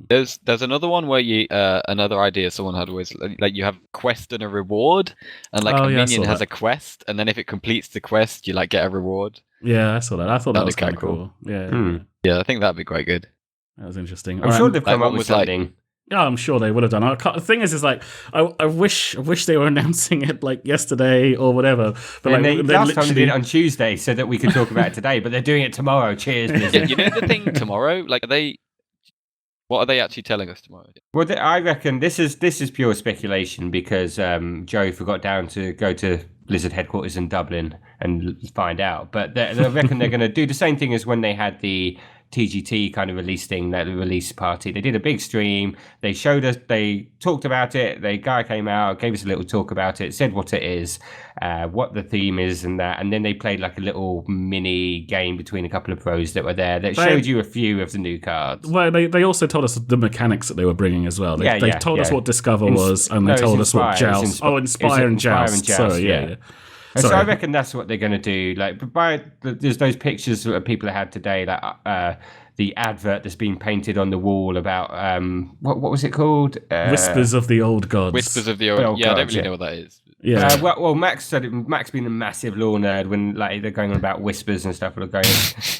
There's another one where you another idea someone had was like you have a quest and a reward, and like a minion has a quest, and then if it completes the quest, you like get a reward. Yeah, I saw that. I thought that was kind of cool. Yeah, yeah, I think that'd be quite good. That was interesting. I'm sure they've come up with something. Yeah, I'm sure they would have done. The thing is like I wish they were announcing it like yesterday or whatever. But like, last time they did it on Tuesday so that we could talk about it today, but they're doing it tomorrow. Cheers. Yeah, you know the thing tomorrow? Like, what are they actually telling us tomorrow? Well, I reckon this is pure speculation because Joe forgot down to go to Blizzard headquarters in Dublin and find out. But I reckon they're going to do the same thing as when they had the TGT kind of release thing, that release party. They did a big stream. They showed us, they talked about it. The guy came out, gave us a little talk about it, said what it is, what the theme is and that. And then they played like a little mini game between a couple of pros that were there that showed you a few of the new cards. Well, they also told us the mechanics that they were bringing as well. They told us what Discover was, and they told us what Joust. Inspire and Joust. Sorry, yeah. So I reckon that's what they're going to do. Like, there's those pictures that people had today, like the advert that's been painted on the wall about what was it called? Whispers of the Old Gods. Whispers of the Old. Yeah, I don't really know what that is. Yeah. Well, Max said Max being a massive lore nerd when like they're going on about whispers and stuff. They're going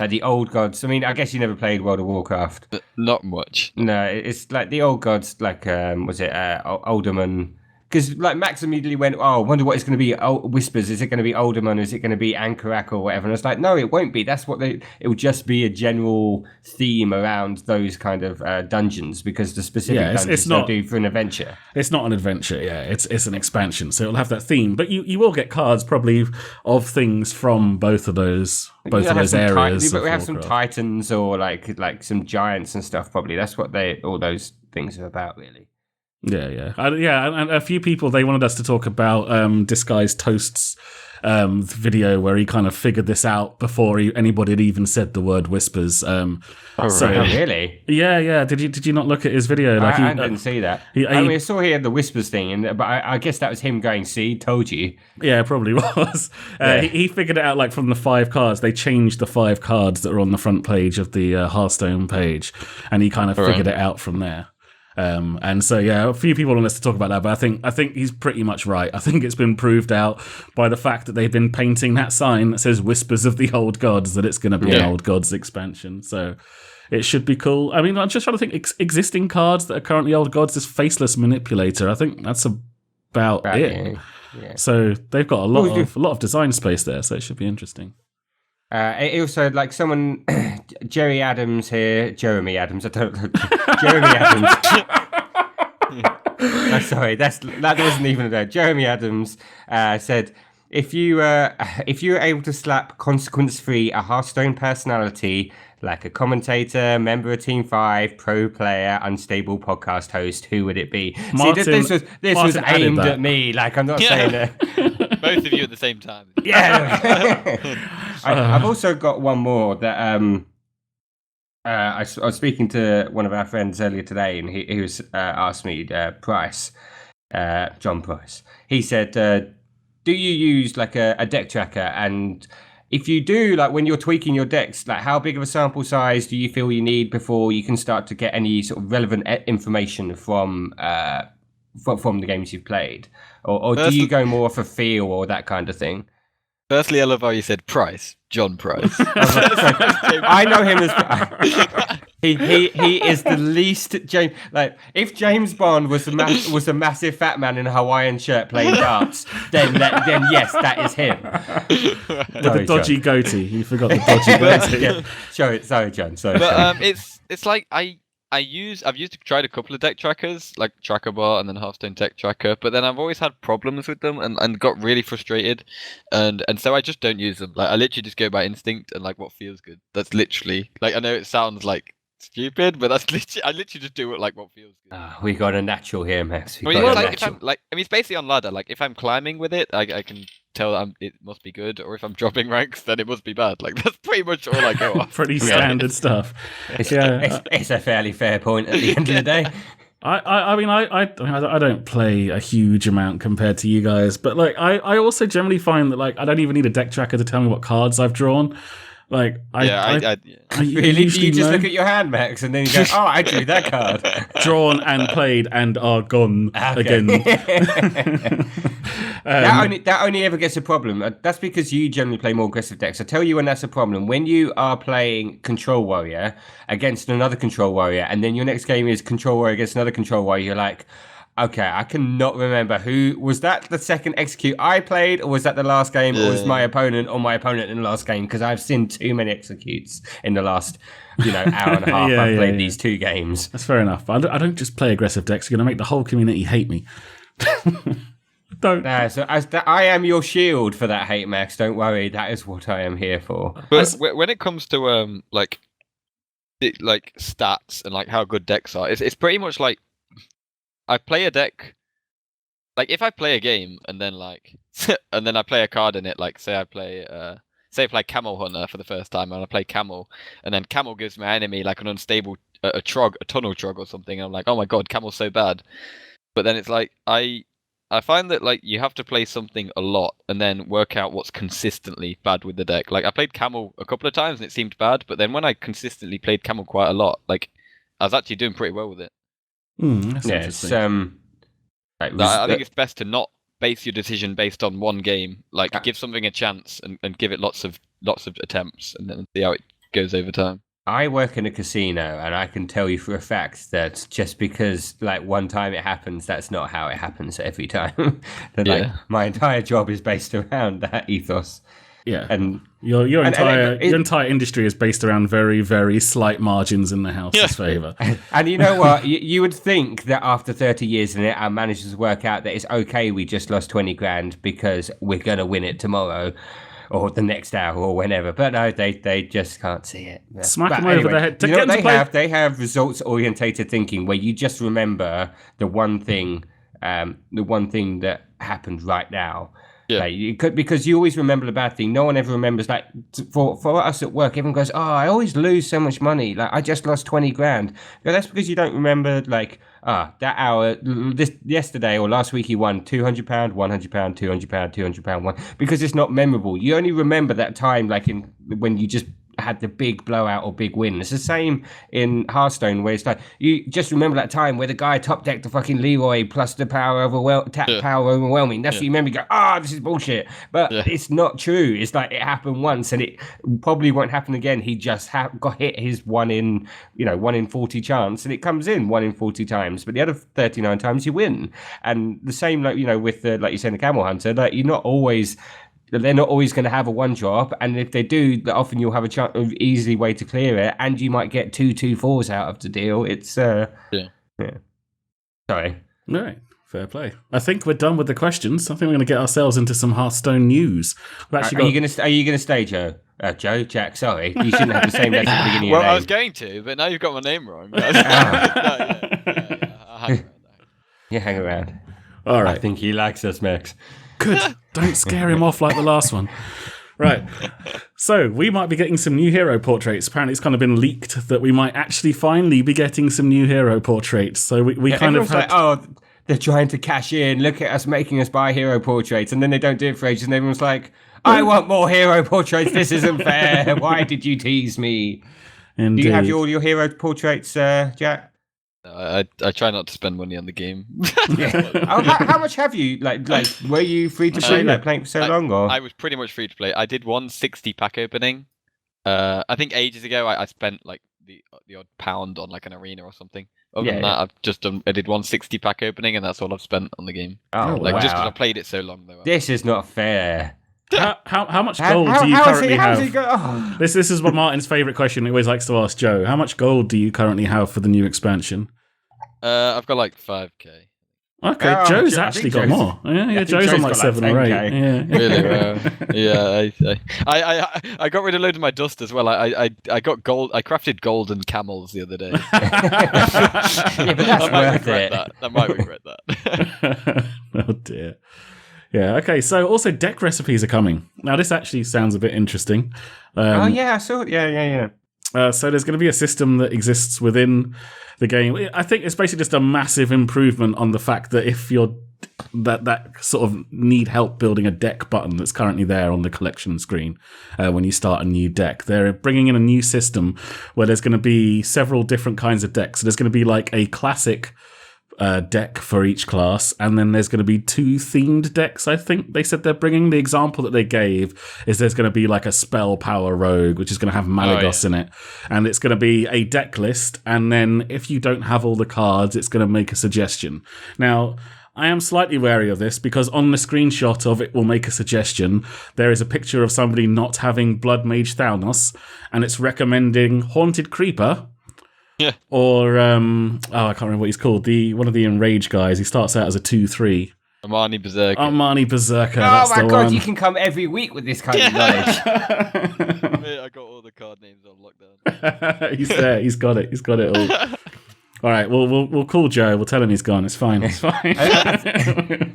like the old gods. I mean, I guess you never played World of Warcraft. Not much. No, it's like the old gods. Like was it Alderman? Because like Max immediately went, oh, I wonder what it's going to be. Whispers. Is it going to be Alderman? Is it going to be Ankarak or whatever? And I was like, no, it won't be. That's what it will just be a general theme around those kind of dungeons because the specific dungeons they'll do for an adventure. It's not an adventure. Yeah, it's an expansion, so it'll have that theme. But you will get cards probably of things from both of those areas. But we have some titans or like some giants and stuff. Probably that's what all those things are about, really. Yeah. And a few people, they wanted us to talk about Disguised Toast's video where he kind of figured this out before anybody had even said the word whispers. Really? Yeah. Did you not look at his video? Like I didn't see that. I saw he had the whispers thing, but I guess that was him going, see, told you. Yeah, it probably was. He figured it out like from the 5 cards. They changed the 5 cards that are on the front page of the Hearthstone page, and he kind of figured it out from there. And so a few people want us to talk about that, but I think he's pretty much right. I think it's been proved out by the fact that they've been painting that sign that says Whispers of the Old Gods, that it's going to be an Old Gods expansion. So it should be cool. I mean, I'm just trying to think existing cards that are currently Old Gods. This Faceless Manipulator, I think that's about it. Yeah. So they've got a lot of design space there, so it should be interesting. It also, like someone, Jeremy Adams. I don't know. Jeremy Adams. Oh, sorry, that wasn't even there. Jeremy Adams said, if you were able to slap consequence-free a Hearthstone personality like a commentator, member of Team 5, pro player, unstable podcast host, who would it be? Martin, this was aimed that. at me. Like, I'm not saying that. Both of you at the same time. Yeah. I've also got one more that I was speaking to one of our friends earlier today, and he was asked me Price, John Price. He said, "Do you use like a deck tracker? And if you do, like when you're tweaking your decks, like how big of a sample size do you feel you need before you can start to get any sort of relevant information from the games you've played, or do you go more for feel or that kind of thing?" Firstly, I love how you said Price, John Price. I know him as he is the least James. Like if James Bond was a massive fat man in a Hawaiian shirt playing darts, then yes, that is him. With the dodgy goatee, you forgot the dodgy goatee. Yeah. Sorry, John. Sorry. But it's like I've tried a couple of deck trackers, like TrackerBot and then Hearthstone Deck Tracker, but then I've always had problems with them and got really frustrated, and so I just don't use them. Like I literally just go by instinct and like what feels good. That's literally like I know it sounds like stupid, but that's literally I literally just do it like what feels good. We got a natural here, Max. It's basically on ladder. Like if I'm climbing with it, I can tell that it must be good, or if I'm dropping ranks, then it must be bad. Like that's pretty much all I go off. Pretty standard stuff. It's a fairly fair point at the end of the day. I mean, I don't play a huge amount compared to you guys, but like I also generally find that like I don't even need a deck tracker to tell me what cards I've drawn. Like I really, do you just look at your hand, Max, and then you go, "Oh, I drew that card." Drawn and played and are gone again. That only ever gets a problem. That's because you generally play more aggressive decks. I tell you when that's a problem. When you are playing Control Warrior against another Control Warrior, and then your next game is Control Warrior against another Control Warrior, you're like, okay, I cannot remember who was that. The second execute I played, or was that the last game, or was my opponent in the last game? Because I've seen too many executes in the last, hour and a half. I've played these two games. That's fair enough. I don't just play aggressive decks. You're going to make the whole community hate me. Don't. So I am your shield for that hate, Max. Don't worry. That is what I am here for. But when it comes to like stats and like how good decks are, it's pretty much like I play a deck. Like if I play a game and then and then I play a card in it, like say I play Camel Hunter for the first time, and I play Camel, and then Camel gives my enemy like an unstable a tunnel trog or something, and I'm like, oh my god, Camel's so bad. But then it's like I find that like you have to play something a lot and then work out what's consistently bad with the deck. Like I played Camel a couple of times and it seemed bad, but then when I consistently played Camel quite a lot, like I was actually doing pretty well with it. That's interesting. I think it's best to not base your decision based on one game. Like give something a chance and give it lots of attempts and then see how it goes over time. I work in a casino, and I can tell you for a fact that just because like one time it happens, that's not how it happens every time. Like my entire job is based around that ethos. Yeah, and your entire industry is based around very, very slight margins in the house's favour. And you know what? You would think that after 30 years in it, our managers work out that it's okay. We just lost 20 grand because we're gonna win it tomorrow, or the next hour, or whenever. But no, they just can't see it. Smack them over the head. You know what they have results-orientated thinking, where you just remember the one thing that happened right now. Yeah. Like because you always remember the bad thing. No one ever remembers. Like for us at work, everyone goes, "Oh, I always lose so much money. Like I just lost 20 grand." No, that's because you don't remember. Like that hour, yesterday or last week, you won £200, £100, £200, £200, £100. Because it's not memorable. You only remember that time, like when you just had the big blowout or big win. It's the same in Hearthstone, where it's like you just remember that time where the guy top decked the fucking Leroy plus the power power overwhelming. That's what you remember. You go, this is bullshit. But it's not true. It's like it happened once, and it probably won't happen again. He just got hit his 1 in 40 chance, and it comes in 1 in 40 times. But the other 39 times you win. And the same, with the, like you say, the Camel Hunter, like they're not always going to have a 1-drop, and if they do, often you'll have a easy way to clear it, and you might get 2/4s out of the deal. It's Sorry. All right. Fair play. I think we're done with the questions. I think we're going to get ourselves into some Hearthstone news. Are you going to stay, Joe? Jack, sorry. You shouldn't have the same letter at the beginning of your name. I was going to, but now you've got my name wrong. Hang around. All right. I think he likes us, Max. Good. Don't scare him off like the last one. Right. So we might be getting some new hero portraits. Apparently it's kind of been leaked that we might actually finally be getting some new hero portraits. So we kind of had... they're trying to cash in. Look at us making us buy hero portraits. And then they don't do it for ages. And everyone's like, I want more hero portraits. This isn't fair. Why did you tease me? Indeed. Do you have all your hero portraits, Jack? I try not to spend money on the game. How much have you? Like, were you free to play, playing for so long? Or I was pretty much free to play. I did 160 pack opening. I think ages ago I spent like the odd pound on like an arena or something. Other than that, I did 160 pack opening, and that's all I've spent on the game. Oh, just because I played it so long, though. This is not fair. How much gold do you currently have? This is what Martin's favourite question. He always likes to ask Joe. How much gold do you currently have for the new expansion? I've got like 5k. Okay, Joe's actually got more. Yeah, Joe's on like 7 or 8. Yeah. Really? I got rid of loads of my dust as well. I got gold. I crafted golden camels the other day. Yeah, but that's worth it. I might regret that. Oh dear. Yeah, okay, so also deck recipes are coming. Now, this actually sounds a bit interesting. I saw it. Yeah. So there's going to be a system that exists within the game. I think it's basically just a massive improvement on the fact that if you're that sort of need help building a deck button that's currently there on the collection screen when you start a new deck, they're bringing in a new system where there's going to be several different kinds of decks. So there's going to be like a classic deck for each class, and then there's going to be 2 themed decks. I think they said they're bringing. The example that they gave is there's going to be like a spell power rogue, which is going to have Malygos in it, and it's going to be a deck list, and then if you don't have all the cards, it's going to make a suggestion. Now, I am slightly wary of this because on the screenshot of it will make a suggestion, there is a picture of somebody not having Blood Mage Thalnos, and it's recommending Haunted Creeper. Yeah. Or I can't remember what he's called. One of the Enrage guys. He starts out as a 2/3. Armani Berserker. Oh my god! You can come every week with this kind of knowledge. I got all the card names on lockdown. He's there. He's got it. He's got it all. All right, we'll call Joe. We'll tell him he's gone. It's fine. It's fine.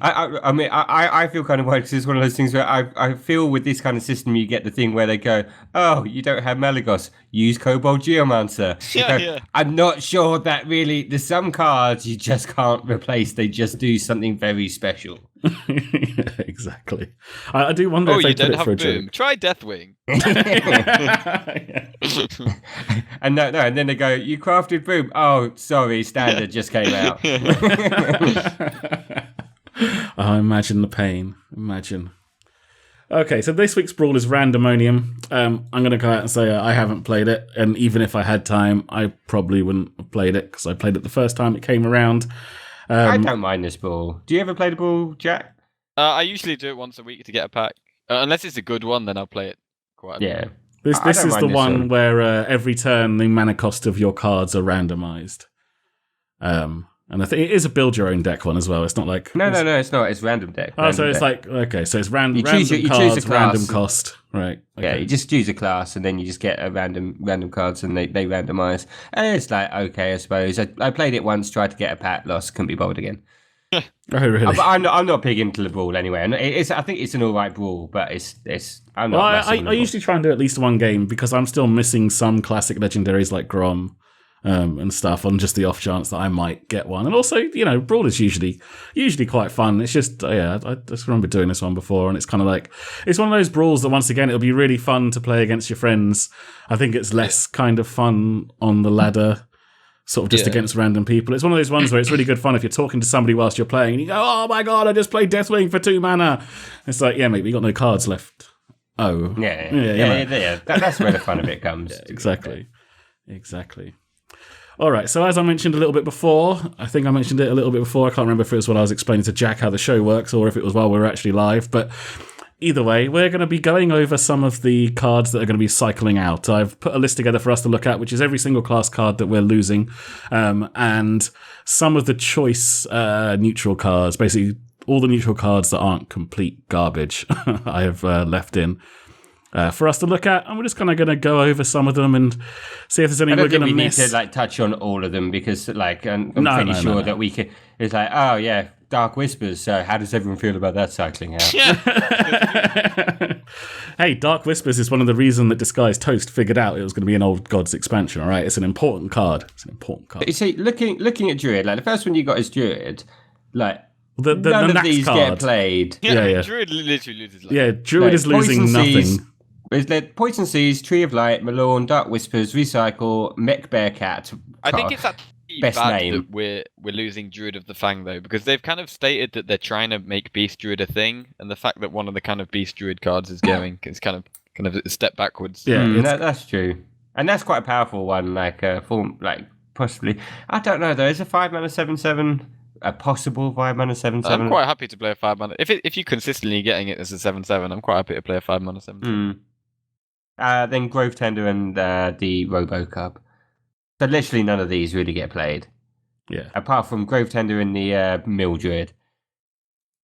I feel kind of worried because it's one of those things where I feel with this kind of system you get the thing where they go, oh, you don't have Malygos, use Kobold Geomancer. Yeah. I'm not sure that really. There's some cards you just can't replace. They just do something very special. Yeah, exactly. I do wonder if they put it for a joke. Try Deathwing. And and then they go, you crafted boom. Oh, sorry, standard just came out. Oh, imagine the pain. Imagine. Okay, so this week's Brawl is Randomonium. I'm going to go out and say I haven't played it, and even if I had time, I probably wouldn't have played it because I played it the first time it came around. I don't mind this ball. Do you ever play the ball, Jack? I usually do it once a week to get a pack. Unless it's a good one, then I'll play it quite a bit. This is the one where every turn the mana cost of your cards are randomized. And I think it is a build your own deck one as well. It's not like no, it's not. It's random deck. So it's deck. like okay, so it's random. You choose random cards, a class. random cost, right? Okay. Yeah, you just choose a class and then you just get a random cards and they randomize. And it's like okay, I suppose. I played it once, tried to get a pack, lost, couldn't be bothered again. Oh really? But I'm not big into the brawl anyway. And I think it's an alright brawl, but I'm not. I usually try and do at least one game because I'm still missing some classic legendaries like Grom. and stuff on just the off chance that I might get one. And also, Brawl is usually quite fun. It's just, I just remember doing this one before, and it's kind of like, it's one of those brawls that once again, it'll be really fun to play against your friends. I think it's less kind of fun on the ladder, sort of just against random people. It's one of those ones where it's really good fun if you're talking to somebody whilst you're playing, and you go, oh my god, I just played Deathwing for 2 mana. It's like, yeah, mate, we got no cards left. Oh. Yeah. That's where the fun of it comes. Exactly. All right, so as I mentioned a little bit before, I think I mentioned it a little bit before. I can't remember if it was when I was explaining to Jack how the show works or if it was while we were actually live, but either way, we're going to be going over some of the cards that are going to be cycling out. I've put a list together for us to look at, which is every single class card that we're losing, and some of the choice neutral cards, basically all the neutral cards that aren't complete garbage I have left in. For us to look at, and we're just kind of going to go over some of them and see if there's any we're going to miss. We need to touch on all of them because, I'm pretty sure that we can. It's like, oh yeah, Dark Whispers. So how does everyone feel about that cycling out? Hey, Dark Whispers is one of the reasons that Disguised Toast figured out it was going to be an Old Gods expansion. All right, it's an important card. You see, looking at Druid, like the first one you got is Druid, like. None of these card. Get played. Yeah. Druid literally loses. Druid is losing nothing. Poison Seas, Tree of Light, Malorn, Dark Whispers, Recycle, Mech Bearcat. I think it's actually best bad name. that we're losing Druid of the Fang though, because they've kind of stated that they're trying to make Beast Druid a thing, and the fact that one of the kind of Beast Druid cards is going is kind of a step backwards. Yeah, that's true, and that's quite a powerful one. Possibly, I don't know though. Is a 5-mana 7/7 a possible 5-mana 7/7? I'm quite happy to play a 5-mana. If you're consistently getting it as a 7/7, I'm quite happy to play a 5-mana 7/7. Then Grove Tender and the Robocub. So literally none of these really get played. Yeah. Apart from Grove Tender and the Mildred.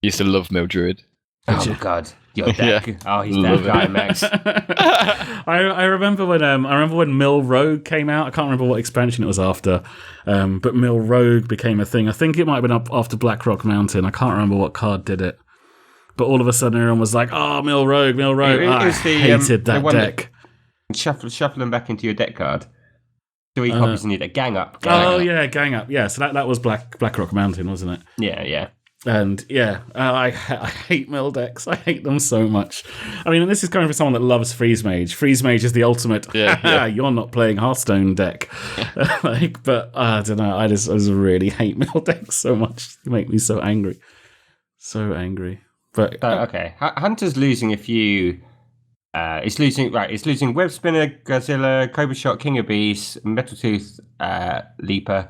Used to love Mildred. Oh god, your deck. Yeah. Oh, he's that guy, Max. I remember when Mill Rogue came out. I can't remember what expansion it was after, but Mill Rogue became a thing. I think it might have been up after Blackrock Mountain. I can't remember what card did it. But all of a sudden, everyone was like, "Oh, Mill Rogue." I hated that deck. Shuffle them back into your deck card. 3 copies in your deck. Gang up. Yeah, Gang Up. Yeah, so that was Blackrock Mountain, wasn't it? Yeah. And I hate mill decks. I hate them so much. I mean, and this is coming from someone that loves Freeze Mage. Freeze Mage is the ultimate. Yeah. You're not playing Hearthstone deck. But I don't know. I just really hate mill decks so much. They make me so angry. So angry. But okay, Hunter's losing a few. It's losing Web Spinner, Godzilla, Cobra Shot, King of Beasts, Metal Tooth, Leaper,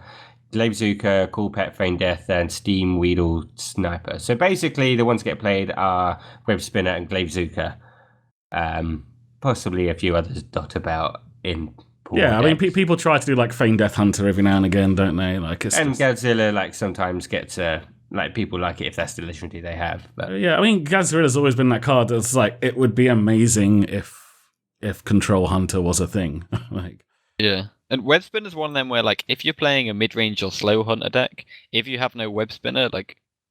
Glavezuka, Cool Pet, Feign Death, and Steam Weedle Sniper. So basically, the ones that get played are Web Spinner and Glavezuka. Possibly a few others dot about in. Yeah, I mean, people try to do like Feign Death Hunter every now and again, don't they? Godzilla sometimes gets people like it if that's the legendary they have. But yeah, I mean, Godzilla's always been that card that's like it would be amazing if Control Hunter was a thing. Yeah. And Web Spinner's one of them where, if you're playing a mid-range or slow hunter deck, if you have no Web Spinner,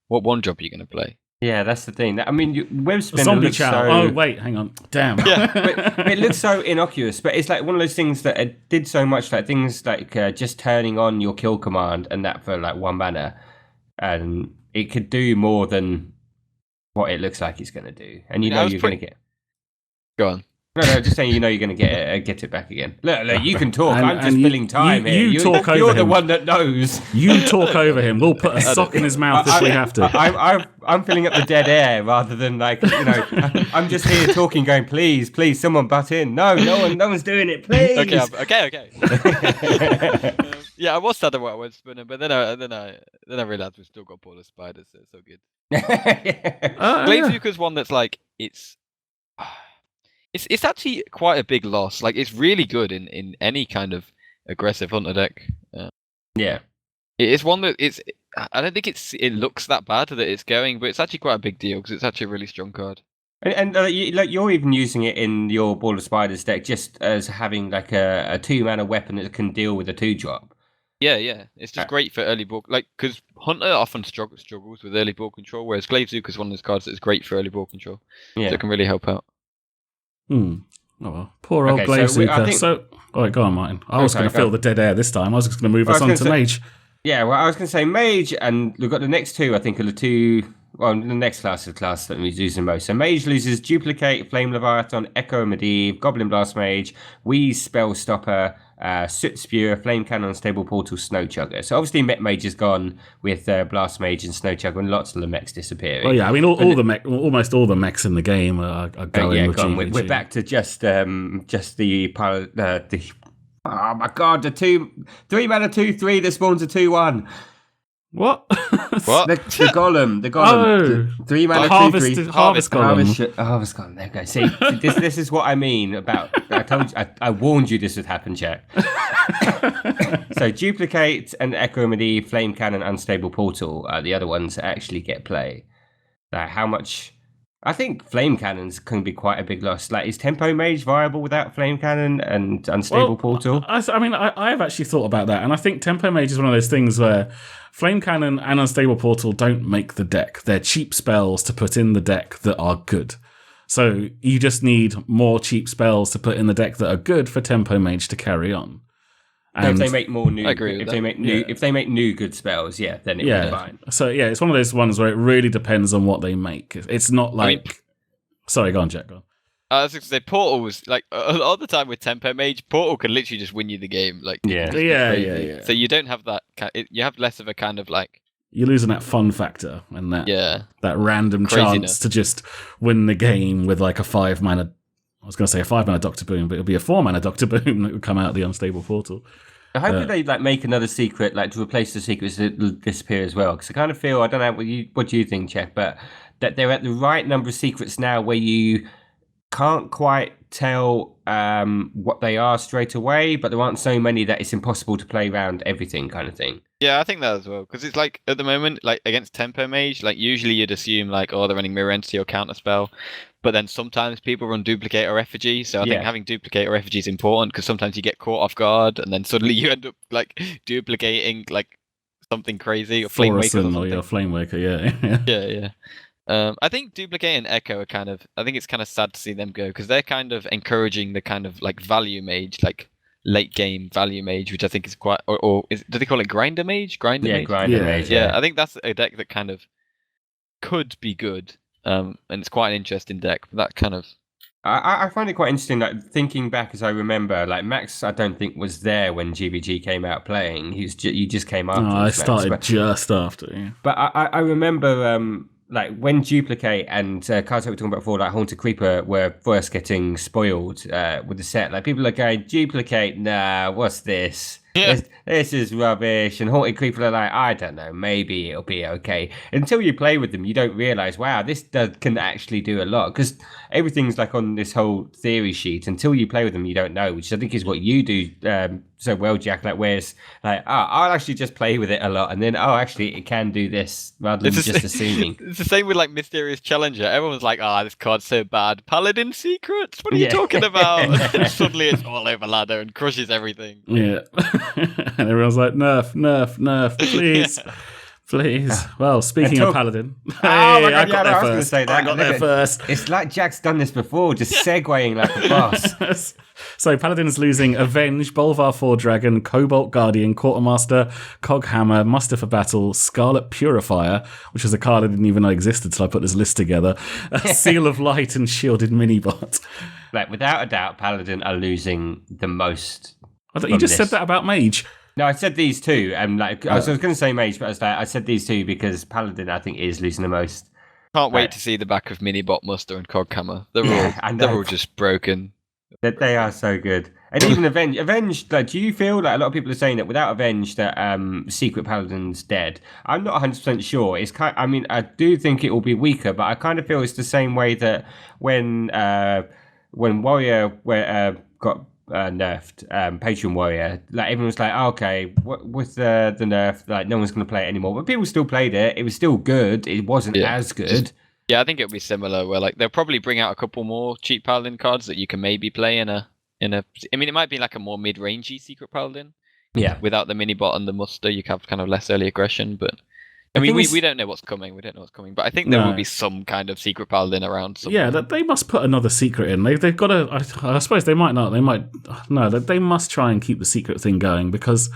what one drop are you going to play? Yeah, that's the thing. I mean, Web Spinner Zombie looks Chow. so... Oh, wait, hang on. Damn. Yeah. but it looks so innocuous, but it's one of those things that it did so much, things just turning on your kill command and that for 1 mana. And it could do more than what it looks like it's going to do. And you're going to get... Go on. No, just saying you're going to get it back again. Look, you can talk. I'm just filling time here. You talk over him. You're the one that knows. You talk over him. We'll put a sock in his mouth if we have to. I'm filling up the dead air rather than I'm just here talking, going, please, someone butt in. No one's doing it. Please. Okay. Yeah, I was sad about Web Spinner, but then I realized we've still got Polar Spiders, so it's so good. Glavezuka's one that's It's actually quite a big loss. It's really good in any kind of aggressive hunter deck. Yeah. It's one that I don't think it looks that bad that it's going, but it's actually quite a big deal because it's actually a really strong card. And you're even using it in your Ball of Spiders deck just as having a 2-mana weapon that can deal with a 2-drop. Yeah. It's just great for early ball, because Hunter often struggles with early ball control, whereas Glavezuka is one of those cards that is great for early ball control. Yeah. So it can really help out. Oh, well. Poor old Okay, so I Blazeseeker. think- So, all right, go on, Martin. I was Okay, going to go fill on. the dead air this time. I was just going to move Well, us I on was to gonna say- Mage. Yeah, well, I was going to say Mage, and we've got the next two, I think, are the two. Well, the next class of the class that we use the most. So Mage loses Duplicate, Flame Leviathan, Echo Medivh, Goblin Blast Mage, Wheeze Spell Stopper, Soot Spewer, Flame Cannon, Stable Portal, Snow Chugger. So obviously Met Mage is gone with Blast Mage and Snow Chugger, and lots of the mechs disappearing. Well, yeah, I mean, almost all the mechs in in the are going yeah, with gone. GVG. We're back to just the. Oh my god, the 3 mana 2/3 that spawns a 2/1. What? What? The golem, Oh. the 3 mana Harvest 2/3. Harvest Golem. Harvest Golem. There you go. See, this is what I mean about. I told you, I warned you this would happen, Jack. So Duplicate and Echo Medivh, Flame Cannon, Unstable Portal are the other ones that actually get play. How much? I think Flame Cannons can be quite a big loss. Like, is Tempo Mage viable without Flame Cannon and Unstable Portal? I mean, I've actually thought about that, and I think Tempo Mage is one of those things where Flame Cannon and Unstable Portal don't make the deck. They're cheap spells to put in the deck that are good. So you just need more cheap spells to put in the deck that are good for Tempo Mage to carry on. No, if they make more new, I agree with that. if they make new good spells, yeah, then it will be fine. So yeah, it's one of those ones where it really depends on what they make. It's not like. Sorry, go on, Jack. Go on. I was going to say, Portal was like a lot of the time with Tempo Mage, Portal can literally just win you the game. Like, Yeah. it's just Yeah. crazy. So you don't have that. You have less of a kind of like. You're losing that fun factor and that random Craziness. chance to just win the game with like a 5 mana. I was going to say a 5 mana Doctor Boom, but it'll be a 4 mana Doctor Boom that would come out of the Unstable Portal. I hope they like make another secret, like to replace the secrets that disappear as well. Because I kind of feel, I don't know what do you think, Jeff, but that they're at the right number of secrets now where you can't quite tell what they are straight away, but there aren't so many that it's impossible to play around everything, kind of thing. Yeah, I think that as well. Because it's like, at the moment, like against Tempo Mage, like usually you'd assume like, oh, they're running Mirror Entity or Counterspell. But then sometimes people run Duplicate or Effigy. So I think having Duplicate or Effigy is important because sometimes you get caught off guard and then suddenly you end up like duplicating like something crazy or Flame Waker or something. Flame Waker, yeah. Yeah. I think Duplicate and Echo are kind of, I think it's kind of sad to see them go because they're kind of encouraging the kind of like value mage, like late game value mage, which I think is quite, do they call it Grinder Mage? Mage? Grinder Mage. Yeah, I think that's a deck that kind of could be good. And it's quite an interesting deck. But that kind of, I find it quite interesting, like thinking back as I remember, like Max, I don't think was there when GVG came out playing. You just came after. I started just after. Yeah. But I remember, like when Duplicate and cards that we were talking about before, like Haunted Creeper, were first getting spoiled with the set. Like people are going, Duplicate, nah, what's this? Yeah. This is rubbish. And Haunted Creeper are like, I don't know, maybe it'll be okay. Until you play with them, you don't realize, wow, this can actually do a lot. Because everything's like on this whole theory sheet. Until you play with them, you don't know, which I think is what you do so well, Jack. Like, whereas, like, I'll actually just play with it a lot. And then, actually, it can do this rather than just assuming. It's the same with like Mysterious Challenger. Everyone's like, this card's so bad. Paladin Secrets? What are you talking about? And suddenly it's all over ladder and crushes everything. Yeah. And everyone's like, nerf, please. Please. Well, speaking of Paladin. I I got there was first. going to say that. I got there first. It's like Jack's done this before, just segueing like a boss. So Paladin's losing Avenge, Bolvar 4 Dragon, Cobalt Guardian, Quartermaster, Coghammer, Muster for Battle, Scarlet Purifier, which is a card I didn't even know existed till I put this list together, Seal of Light, and Shielded Minibot. Like, without a doubt, Paladin are losing the most. I thought you just said that about Mage. No, I said these two. I was going to say Mage, but I said these two because Paladin, I think, is losing the most. Can't wait to see the back of Minibot, Muster, and Coghammer. They're all just broken. That they are so good. And even Avenge, like, do you feel like a lot of people are saying that without Avenge that Secret Paladin's dead? I'm not 100% sure. It's I do think it will be weaker, but I kind of feel it's the same way that when Warrior got nerfed, Patron Warrior, like everyone was like, okay, with the nerf, like no one's going to play it anymore. But people still played it. It was still good. It wasn't as good. Yeah, I think it'll be similar. Where like they'll probably bring out a couple more cheap Paladin cards that you can maybe play in a. I mean, it might be like a more mid-rangey Secret Paladin. Yeah. Without the Minibot and the Muster, you have kind of less early aggression, but I mean, thing we is- don't know what's coming. We don't know what's coming, but I think there No. will be some kind of secret paladin around. Somewhere. Yeah, they must put another secret in. They've got to. I suppose they might not. They might. No, they must try and keep the secret thing going because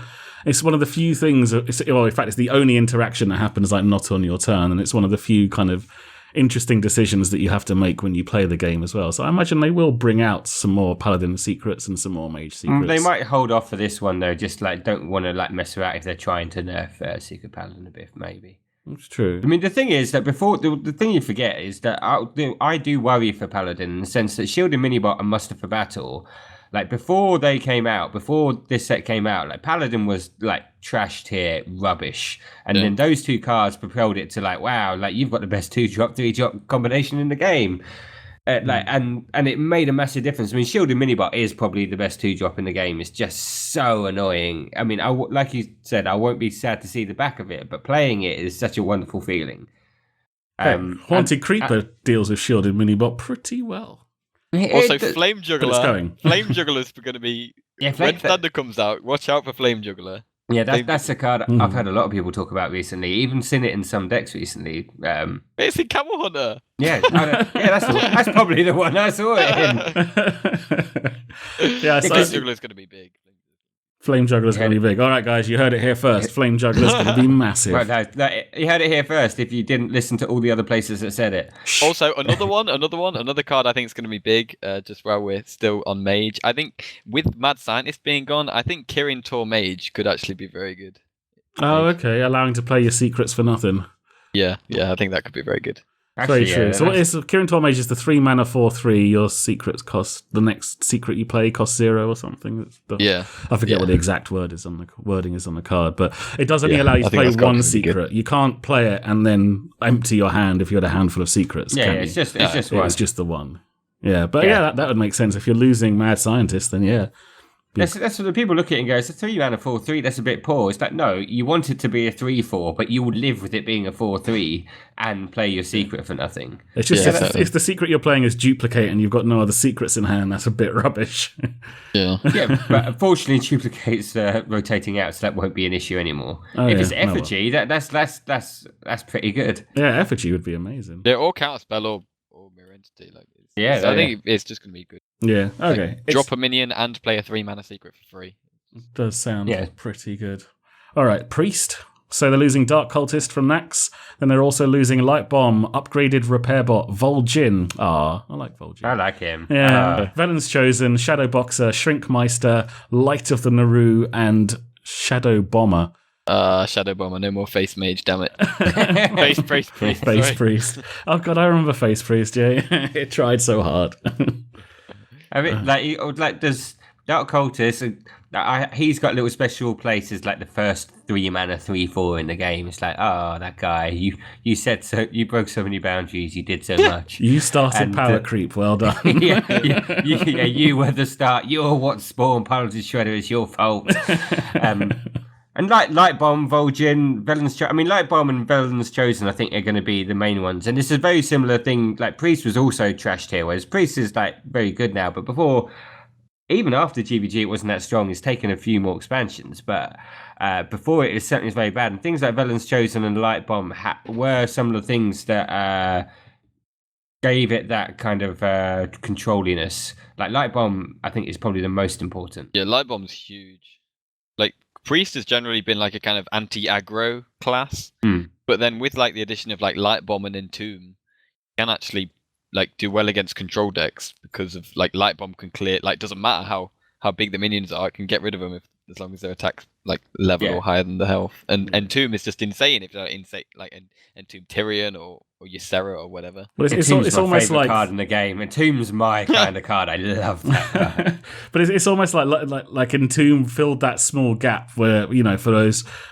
it's one of the few things. Well, in fact, it's the only interaction that happens like not on your turn, and it's one of the few kind of interesting decisions that you have to make when you play the game as well. So I imagine they will bring out some more paladin secrets and some more mage secrets. They might hold off for this one though. Just like don't want to like mess around if they're trying to nerf Secret Paladin a bit, maybe. It's true. I mean, the thing is that before the thing you forget is that I do worry for Paladin in the sense that Shield and Minibot and Muster for Battle, like before they came out, before this set came out, like Paladin was like trash tier rubbish, and then those two cards propelled it to like wow, like you've got the best 2-drop 3-drop combination in the game. Like and it made a massive difference. I mean, Shield and Minibot is probably the best 2-drop in the game. It's just so annoying. I mean, like you said, I won't be sad to see the back of it, but playing it is such a wonderful feeling. Haunted Creeper deals with Shielded Minibot pretty well. Also, Flame Juggler. going. Flame Juggler's going to be. When Thunder comes out, watch out for Flame Juggler. Yeah, that's a card I've heard a lot of people talk about recently. Even seen it in some decks recently. It's in Camel Hunter. Yeah, that's probably the one I saw it in. Yeah, Flame so Juggler's going to be big. Flame Juggler's going to be big. All right, guys, you heard it here first. Flame Juggler's going to be massive. Right, you heard it here first. If you didn't listen to all the other places that said it. Also, another card I think is going to be big. Just while we're still on Mage, I think with Mad Scientist being gone, I think Kirin Tor Mage could actually be very good. Oh, okay. Allowing to play your secrets for nothing. Yeah, I think that could be very good. Actually, Very true. yeah, So what is Kirin Tor Mage is the 3 mana 4/3. Your secrets cost the next secret you play costs 0 or something. I forget what the exact wording is on the card, but it does only allow you to I think play that's got one to be secret. good. You can't play it and then empty your hand if you had a handful of secrets. Yeah, can you? it's just one. It's just the one. Yeah, but that would make sense. If you're losing Mad Scientist, then yeah. That's what the people look at it and go, it's a 3 mana 4/3, that's a bit poor. It's like, no, you want it to be a 3/4, but you would live with it being a 4/3 and play your secret for nothing. It's just exactly. if the secret you're playing is duplicate and you've got no other secrets in hand, that's a bit rubbish. Yeah. Yeah, but unfortunately, duplicates rotating out, so that won't be an issue anymore. Oh, if yeah. it's Oh, well. effigy, that's pretty good. Yeah, effigy would be amazing. They're all counterspell or mirror entity. Yeah, I think it's just going to be good. Yeah, okay. Drop a minion and play a 3 mana secret for free. Does sound Yeah. pretty good. All right, Priest. So they're losing Dark Cultist from Nax. Then they're also losing Light Bomb, upgraded repair bot, Vol'jin. I like Vol'jin. I like him. Yeah. Velen's Chosen, Shadow Boxer, Shrinkmeister, Light of the Naru, and Shadow Bomber. Shadow Bomber, no more Face Mage, damn it. Face Priest. Face sorry. Priest. Oh god, I remember Face Priest, yeah. It tried so hard. I mean, does Dark Cultist? He's got little special places like the first 3 mana 3/4 in the game. It's like, oh, that guy. You said so. You broke so many boundaries. You did so much. You started And, power creep, well done. you were the start. You're what spawned Piloted Shredder. It's your fault. And Light Bomb, Vol'jin, Velen's I mean, Light Bomb and Velen's Chosen, I think, are going to be the main ones. And it's a very similar thing. Like, Priest was also trashed here, whereas Priest is, like, very good now. But before, even after GBG, it wasn't that strong. It's taken a few more expansions. But before it certainly was very bad. And things like Velen's Chosen and Light Bomb were some of the things that gave it that kind of controlliness. Like, Light Bomb, I think, is probably the most important. Yeah, Light Bomb's huge. Like, Priest has generally been like a kind of anti-aggro class, but then with like the addition of like Light Bomb and Entomb, you can actually like do well against control decks because of like Light Bomb can clear. Like, doesn't matter how big the minions are, it can get rid of them as long as their attack like level or higher than the health. And Entomb is just insane if they're insane, like Entomb Tyrion or Ysera or whatever. Well, it's Entomb's my almost favourite like card in the game. Entomb's my kind of card. I love that card. but it's almost like Entomb filled that small gap where, for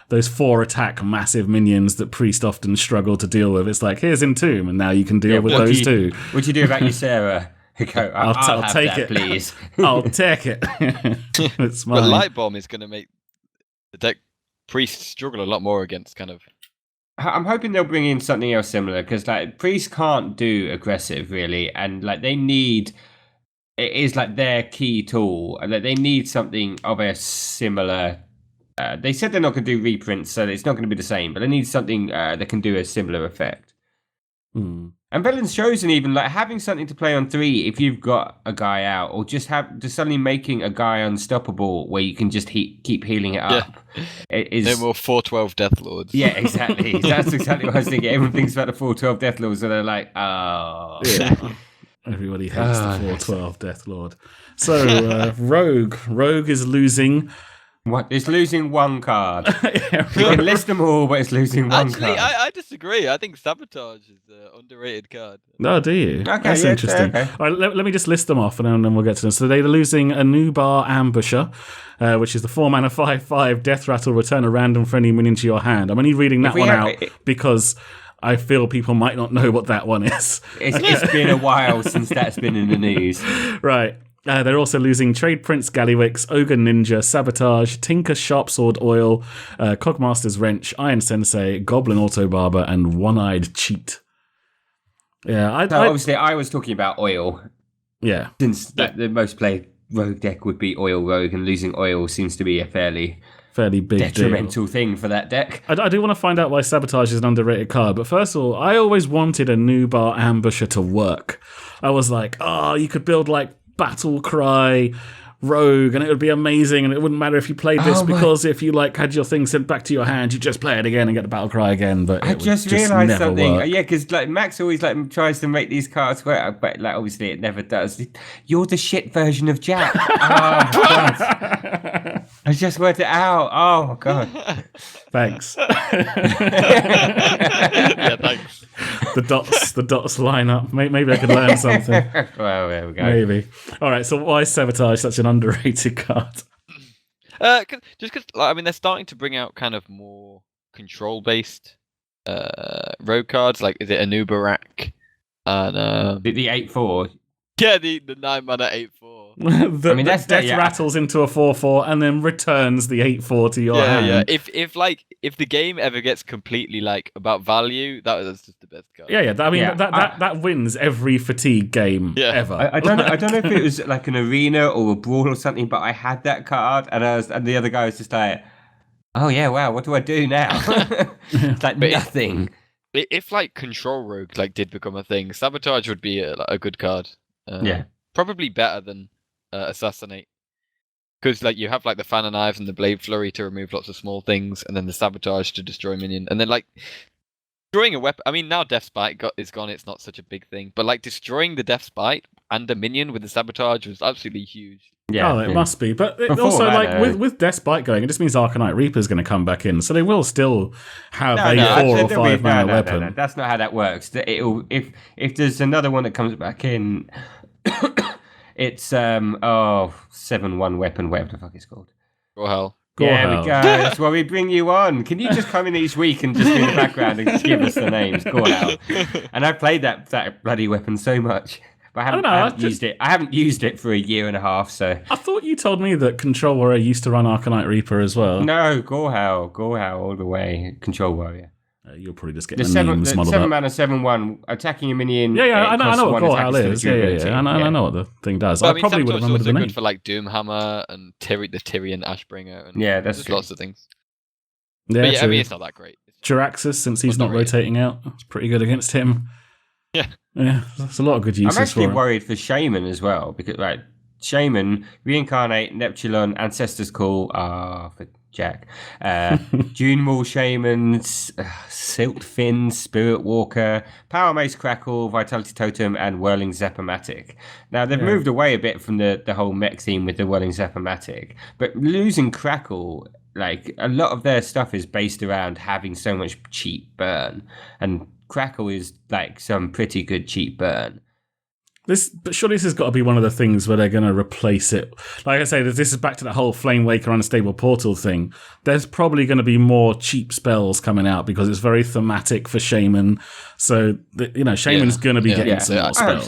those 4 attack massive minions that Priest often struggle to deal with. It's like, here's Entomb, and now you can deal with those two. What'd you do about Ysera? Go, I'll have take that, it, please. I'll take it. It's But mine. Light Bomb is going to make the deck Priest struggle a lot more against kind of. I'm hoping they'll bring in something else similar because like Priest can't do aggressive really, and like they need it is like their key tool, and like they need something of a similar They said they're not going to do reprints, so it's not going to be the same, but they need something that can do a similar effect. And Velen's Chosen, even like having something to play on 3 if you've got a guy out, or just suddenly making a guy unstoppable where you can just keep healing it up. No more 412 Death Lords. Yeah, exactly. That's exactly what I was thinking. Everyone thinks about the 412 Death Lords, and they're like, oh. Yeah. Everybody hates the 412 Death Lord. So, Rogue is losing. What? It's losing one card. Yeah, You can list them all, but it's losing one Actually, card. I disagree. I think Sabotage is an underrated card. Oh, do you? Okay, That's yeah, interesting. okay. All right, let me just list them off, and then we'll get to them. So they're losing a Nubar Ambusher, which is the 4-mana 5/5 Death Rattle. Return a random friendly minion to your hand. I'm only reading that one out because I feel people might not know what that one is. It's been a while since that's been in the news. Right. They're also losing Trade Prince Gallywix, Ogre Ninja, Sabotage, Tinker Sharpsword Oil, Cogmaster's Wrench, Iron Sensei, Goblin Auto Barber, and One-Eyed Cheat. Yeah, obviously, I was talking about oil. Yeah. Since the most played rogue deck would be oil rogue, and losing oil seems to be a fairly big detrimental deal. thing for that deck. I do want to find out why Sabotage is an underrated card, but first of all, I always wanted a Nubar Ambusher to work. I was like, you could build like Battle Cry Rogue, and it would be amazing, and it wouldn't matter if you played this because if you like had your thing sent back to your hand, you just play it again and get the Battle Cry again. But I just realised never something. work. Yeah, because like Max always like tries to make these cards work, but like obviously it never does. You're the shit version of Jack. Oh my god! I just worked it out. Oh my god! Thanks. Yeah, thanks. The dots line up. Maybe I could learn something. Well, there we go. Maybe. All right. So why is Sabotage such an underrated card? Just because I mean they're starting to bring out kind of more control-based rogue cards. Like, is it Anubarak and The 8/4. yeah, the 9-mana 8/4. Death rattles into a 4/4 and then returns the 8/4 to your hand. Yeah. If the game ever gets completely like about value, that's just the best card. Yeah. That wins every fatigue game ever. I don't know if it was like an arena or a brawl or something, but I had that card, and the other guy was just like, "Oh yeah, wow, what do I do now?" It's like nothing. If like control rogue like did become a thing, Sabotage would be a good card. Probably better than Assassinate, because like you have like the Fan of Knives and the Blade Flurry to remove lots of small things, and then the Sabotage to destroy minion, and then like destroying a weapon. I mean, now Death's Bite is gone; it's not such a big thing, but like destroying the Death's Bite and a minion with the Sabotage was absolutely huge. Yeah, it must be. But it also, like with Death's Bite going, it just means Arcanite Reaper is going to come back in, so they will still have a 4 or 5 mana weapon. No, that's not how that works. If there's another one that comes back in. It's 7/1 weapon, whatever the fuck it's called. Go hell. There we go. That's why we bring you on. Can you just come in each week and just do the background and just give us the names? Go out. And I've played that bloody weapon so much, but I haven't used it. I haven't used it for a year and a half. So I thought you told me that Control Warrior used to run Arcanite Reaper as well. No, Gorhau all the way. Control Warrior. You'll probably just get the names muddled up. 7-mana 7/1 attacking a minion. Yeah, I know what Gorhau is. Yeah. I know what the thing does. But, I probably would have remembered the name. Good for like Doomhammer and the Tyrian Ashbringer. And that's there's lots of things. Yeah, but I mean, it's not that great. Jiraxxus, since he's not rotating out, it's pretty good against him. Yeah, that's a lot of good uses. I'm actually for him. worried for Shaman as well, because Shaman, Reincarnate, Neptulon, Ancestor's Call, for Jack. Dune Maul Shamans, Silt Fin, Spirit Walker, Power Mace Crackle, Vitality Totem, and Whirling Zap-O-Matic. Now, they've moved away a bit from the whole mech theme with the Whirling Zap-O-Matic, but losing Crackle, like, a lot of their stuff is based around having so much cheap burn, and Crackle is, like, some pretty good cheap burn. But surely this has got to be one of the things where they're going to replace it. Like I say, this is back to that whole Flame Waker Unstable Portal thing. There's probably going to be more cheap spells coming out because it's very thematic for Shaman. So, Shaman's going to be getting some more spells.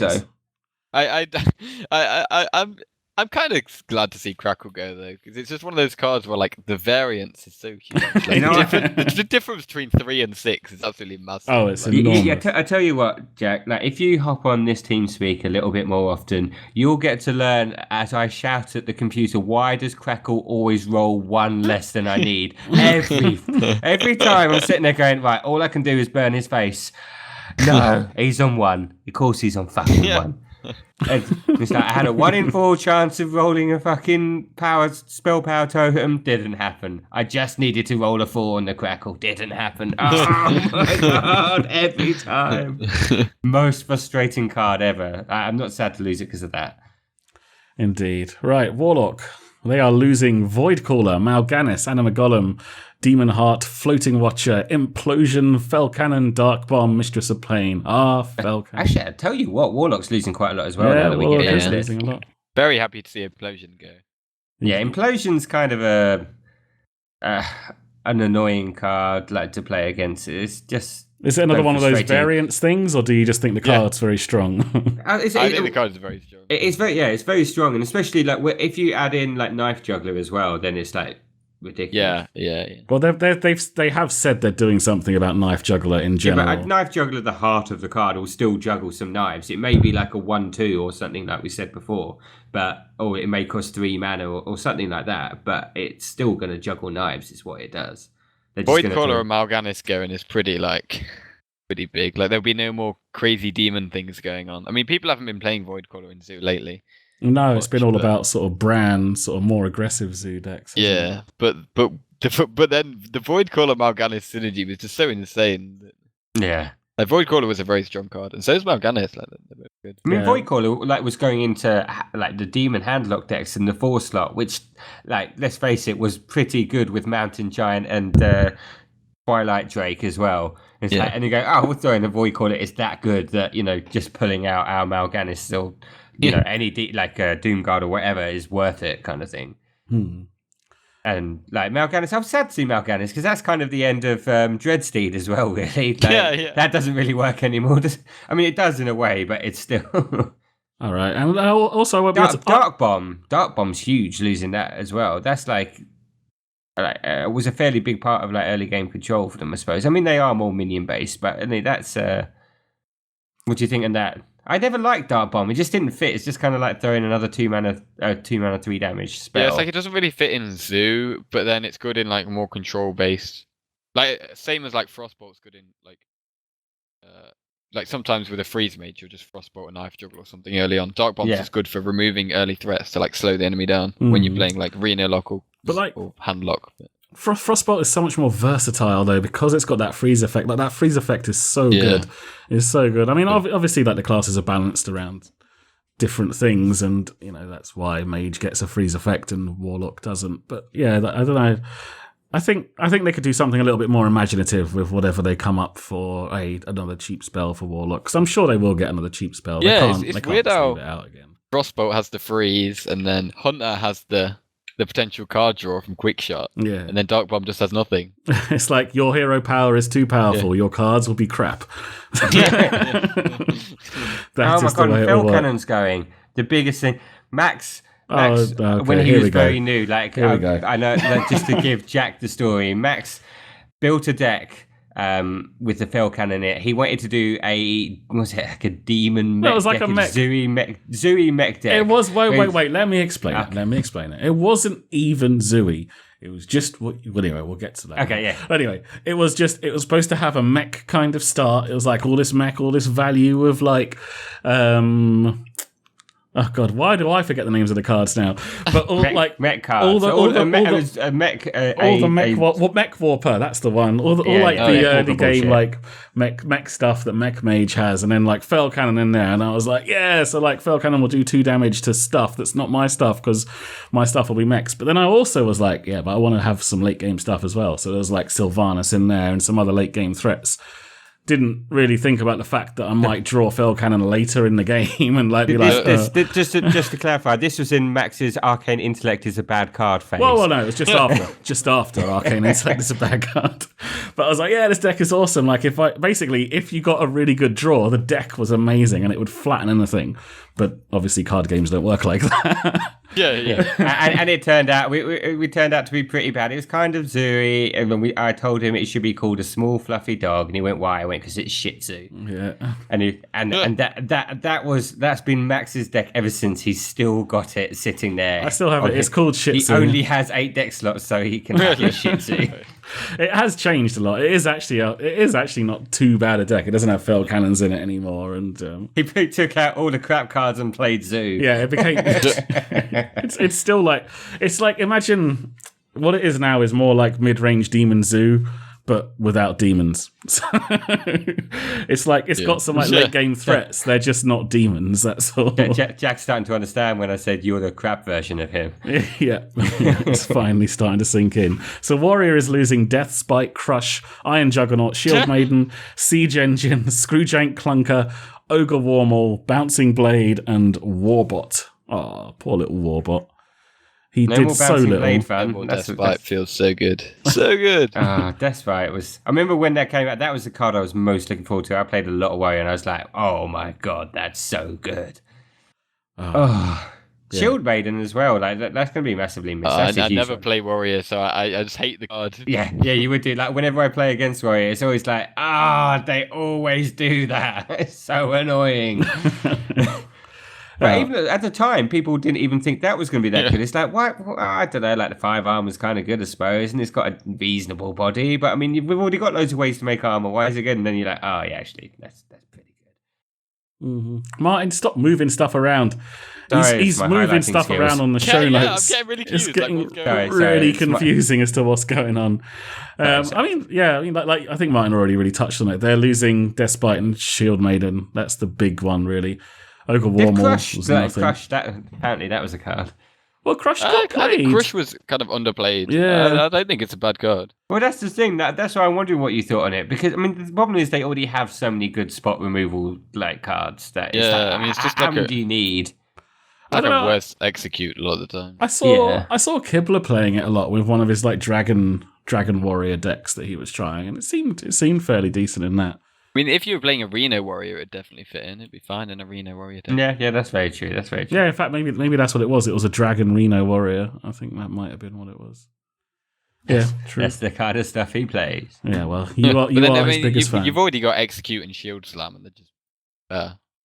I hope so. I'm I'm kind of glad to see Crackle go though, because it's just one of those cards where like the variance is so huge. Like, You know what? the difference between 3 and 6 is absolutely massive. Oh, it's like, enormous. I tell you what, Jack. Like, if you hop on this TeamSpeak a little bit more often, you'll get to learn as I shout at the computer. Why does Crackle always roll one less than I need? Every time I'm sitting there going, right, all I can do is burn his face. No, he's on 1. Of course, he's on fucking 1. And it's like, I had a 1 in 4 chance of rolling a fucking spell power totem. Didn't happen. I just needed to roll a 4 on the Crackle. Didn't happen. Oh my god! Every time. Most frustrating card ever. I'm not sad to lose it because of that. Indeed. Right, Warlock. They are losing Voidcaller, Mal'Ganis, Anima Golem, Demon Heart, Floating Watcher, Implosion, Fell Cannon, Dark Bomb, Mistress of Pain. Fell Cannon. Actually, I tell you what, Warlock's losing quite a lot as well. Yeah, Now that we Warlock get is into it. losing a lot. very happy to see Implosion go. Yeah, Implosion's kind of an annoying card like to play against. It's just. Is it another one of those frustrating. variance things, or do you just think the card's very strong? I think the card is very strong. It's very strong, and especially like if you add in like Knife Juggler as well, then it's like ridiculous. Yeah. Well, they have said they're doing something about Knife Juggler in Yeah, general. but Knife Juggler, the heart of the card, will still juggle some knives. It may be like a 1/2 or something like we said before, or it may cost 3 mana or something like that. But it's still going to juggle knives. Is what it does. Voidcaller and Mal'Ganis going is pretty big. Like there'll be no more crazy demon things going on. I mean, people haven't been playing Voidcaller in Zoo lately. No, it's been all about sort of Bran, sort of more aggressive Zoo decks. Yeah, but then the Voidcaller Mal'Ganis synergy was just so insane. Yeah. Like Voidcaller was a very strong card, and so is Mal'Ganis. Like they're both good. I mean, Yeah. Voidcaller was going into like the demon handlock decks in the 4 slot, which, like, let's face it, was pretty good with Mountain Giant and Twilight Drake as well. It's like, and you go, we're throwing the Voidcaller. It's that good that just pulling out our Mal'Ganis or any Doomguard or whatever is worth it, kind of thing. And like Mal'Ganis, I'm sad to see Mal'Ganis because that's kind of the end of Dreadsteed as well, really. Like, that doesn't really work anymore. I mean, it does in a way, but it's still. All right, and also I won't be able to... Dark Bomb's huge, losing that as well. That's was a fairly big part of like early game control for them, I suppose. I mean, they are more minion based, but I mean, that's. What do you think of that? I never liked Dark Bomb. It just didn't fit. It's just kind of like throwing another 2 mana 3 damage spell. Yeah, it's like it doesn't really fit in Zoo, but then it's good in like more control based. Like same as like Frostbolt's good in like sometimes with a freeze mage you'll just Frostbolt a Knife Juggler or something early on. Dark Bomb's just good for removing early threats to like slow the enemy down when you're playing like Reno Lock or Hand Lock. Frostbolt is so much more versatile though because it's got that freeze effect. Like that freeze effect is so good. It's so good. I mean, obviously, like the classes are balanced around different things, and that's why Mage gets a freeze effect and Warlock doesn't. But yeah, I don't know. I think they could do something a little bit more imaginative with whatever they come up for another cheap spell for Warlock. Because I'm sure they will get another cheap spell. Yeah, they it's can't weird just how leave it out again. Frostbolt has the freeze, and then Hunter has the potential card draw from Quick Shot. Yeah. And then Dark Bomb just has nothing. It's like your hero power is too powerful. Your cards will be crap. Oh my god, Fell Cannon's going. The biggest thing. Max, when he was very new, like I know, just to give Jack the story, Max built a deck with the Fell Cannon in it. He wanted to do a demon mech. It was like deck, a mech. Zooey mech deck. It was wait. Let me explain it. Let me explain it. It wasn't even Zooey. It was just anyway. We'll get to that. Okay, yeah. Anyway, it was supposed to have a mech kind of start. It was like all this mech, all this value of like. Oh god, why do I forget the names of the cards now? But all mech cards, mech warper. That's the one. The game like mech stuff that Mech Mage has, and then like Fell Cannon in there. And I was like, yeah, so like Fell Cannon will do 2 damage to stuff that's not my stuff because my stuff will be mechs. But then I also was like, yeah, but I want to have some late game stuff as well. So there's like Sylvanas in there and some other late game threats. Didn't really think about the fact that I might draw Fell Cannon later in the game and like be just to clarify, this was in Max's Arcane Intellect is a bad card phase. Well, no, it was just after Arcane Intellect is a bad card. But I was like, yeah, this deck is awesome. Like if you got a really good draw, the deck was amazing and it would flatten anything. But obviously, card games don't work like that. Yeah. and it turned out we turned out to be pretty bad. It was kind of zooey, and when I told him it should be called a small fluffy dog, and he went, "Why?" I went, "Because it's Shih Tzu." Yeah. And that's been Max's deck ever since. He's still got it sitting there. I still have it. It's called Shih Tzu. He only has 8 deck slots, so he can have a Shih Tzu. It has changed a lot. It is actually not too bad a deck. It doesn't have fell cannons in it anymore, and He took out all the crap cards and played Zoo. yeah, it became. It's still like imagine what it is now is more like mid-range Demon Zoo, but without demons. So it's like it's got some like late game threats. They're just not demons. That's all. Jack's starting to understand when I said you're the crap version of him. Yeah, it's finally starting to sink in. So Warrior is losing Death Spike, Crush, Iron Juggernaut, Shield Maiden, Siege Engine, Screwjank Clunker, Ogre Warmaul, Bouncing Blade, and Warbot. Oh, poor little Warbot. He did so little. Blade fan. Despite feels so good. So good. Despite was. I remember when that came out. That was the card I was most looking forward to. I played a lot of Warrior, and I was like, "Oh my god, that's so good." Shield Maiden as well. Like that's going to be massively missed. I never play Warrior, so I just hate the card. Yeah, you would do. Like whenever I play against Warrior, it's always like, they always do that. It's so annoying. But even at the time, people didn't even think that was going to be that good. It's like, why? I don't know. Like the 5 armor's kind of good, I suppose, and it's got a reasonable body. But I mean, we've already got loads of ways to make armor. Why is it good? And then you're like, yeah, actually, that's pretty good. Mm-hmm. Martin, stop moving stuff around. Sorry, he's moving stuff skills. around on the show notes. I'm getting really confused. It's getting Sorry, really confusing as to what's going on. I think Martin already really touched on it. They're losing Despite and Shield Maiden. That's the big one, really. Ogre Warmaul was nothing. Crush, apparently that was a card. Well, Crush got played. I think Crush was kind of underplayed. Yeah. I don't think it's a bad card. Well, that's the thing. That's why I'm wondering what you thought on it. Because, I mean, the problem is they already have so many good spot removal cards. That it's it's just how many do you need? Like a worse execute a lot of the time. I saw Kibler playing it a lot with one of his Dragon Warrior decks that he was trying, and it seemed fairly decent in that. I mean, if you were playing Arena Warrior, it'd definitely fit in. It'd be fine in Arena Warrior deck. Yeah, that's very true. Yeah, in fact, maybe that's what it was. It was a Dragon Reno Warrior. I think that might have been what it was. Yeah, true. That's the kind of stuff he plays. Yeah, well, you are his biggest fan. You've already got Execute and Shield Slam, and they're just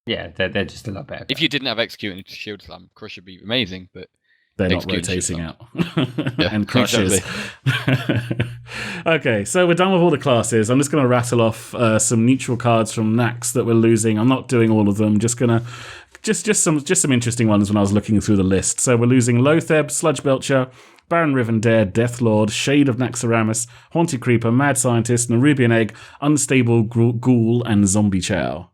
yeah, they're just a lot better. If you didn't have Execute and Shield Slam, Crush would be amazing, but they're not rotating out. And Crushes. Exactly. Okay, so we're done with all the classes. I'm just going to rattle off some neutral cards from Nax that we're losing. I'm not doing all of them. Just some interesting ones when I was looking through the list. So we're losing Lotheb, Sludge Belcher, Baron Rivendare, Deathlord, Shade of Naxxramas, Haunted Creeper, Mad Scientist, Nerubian Egg, Unstable Ghoul, and Zombie Chow.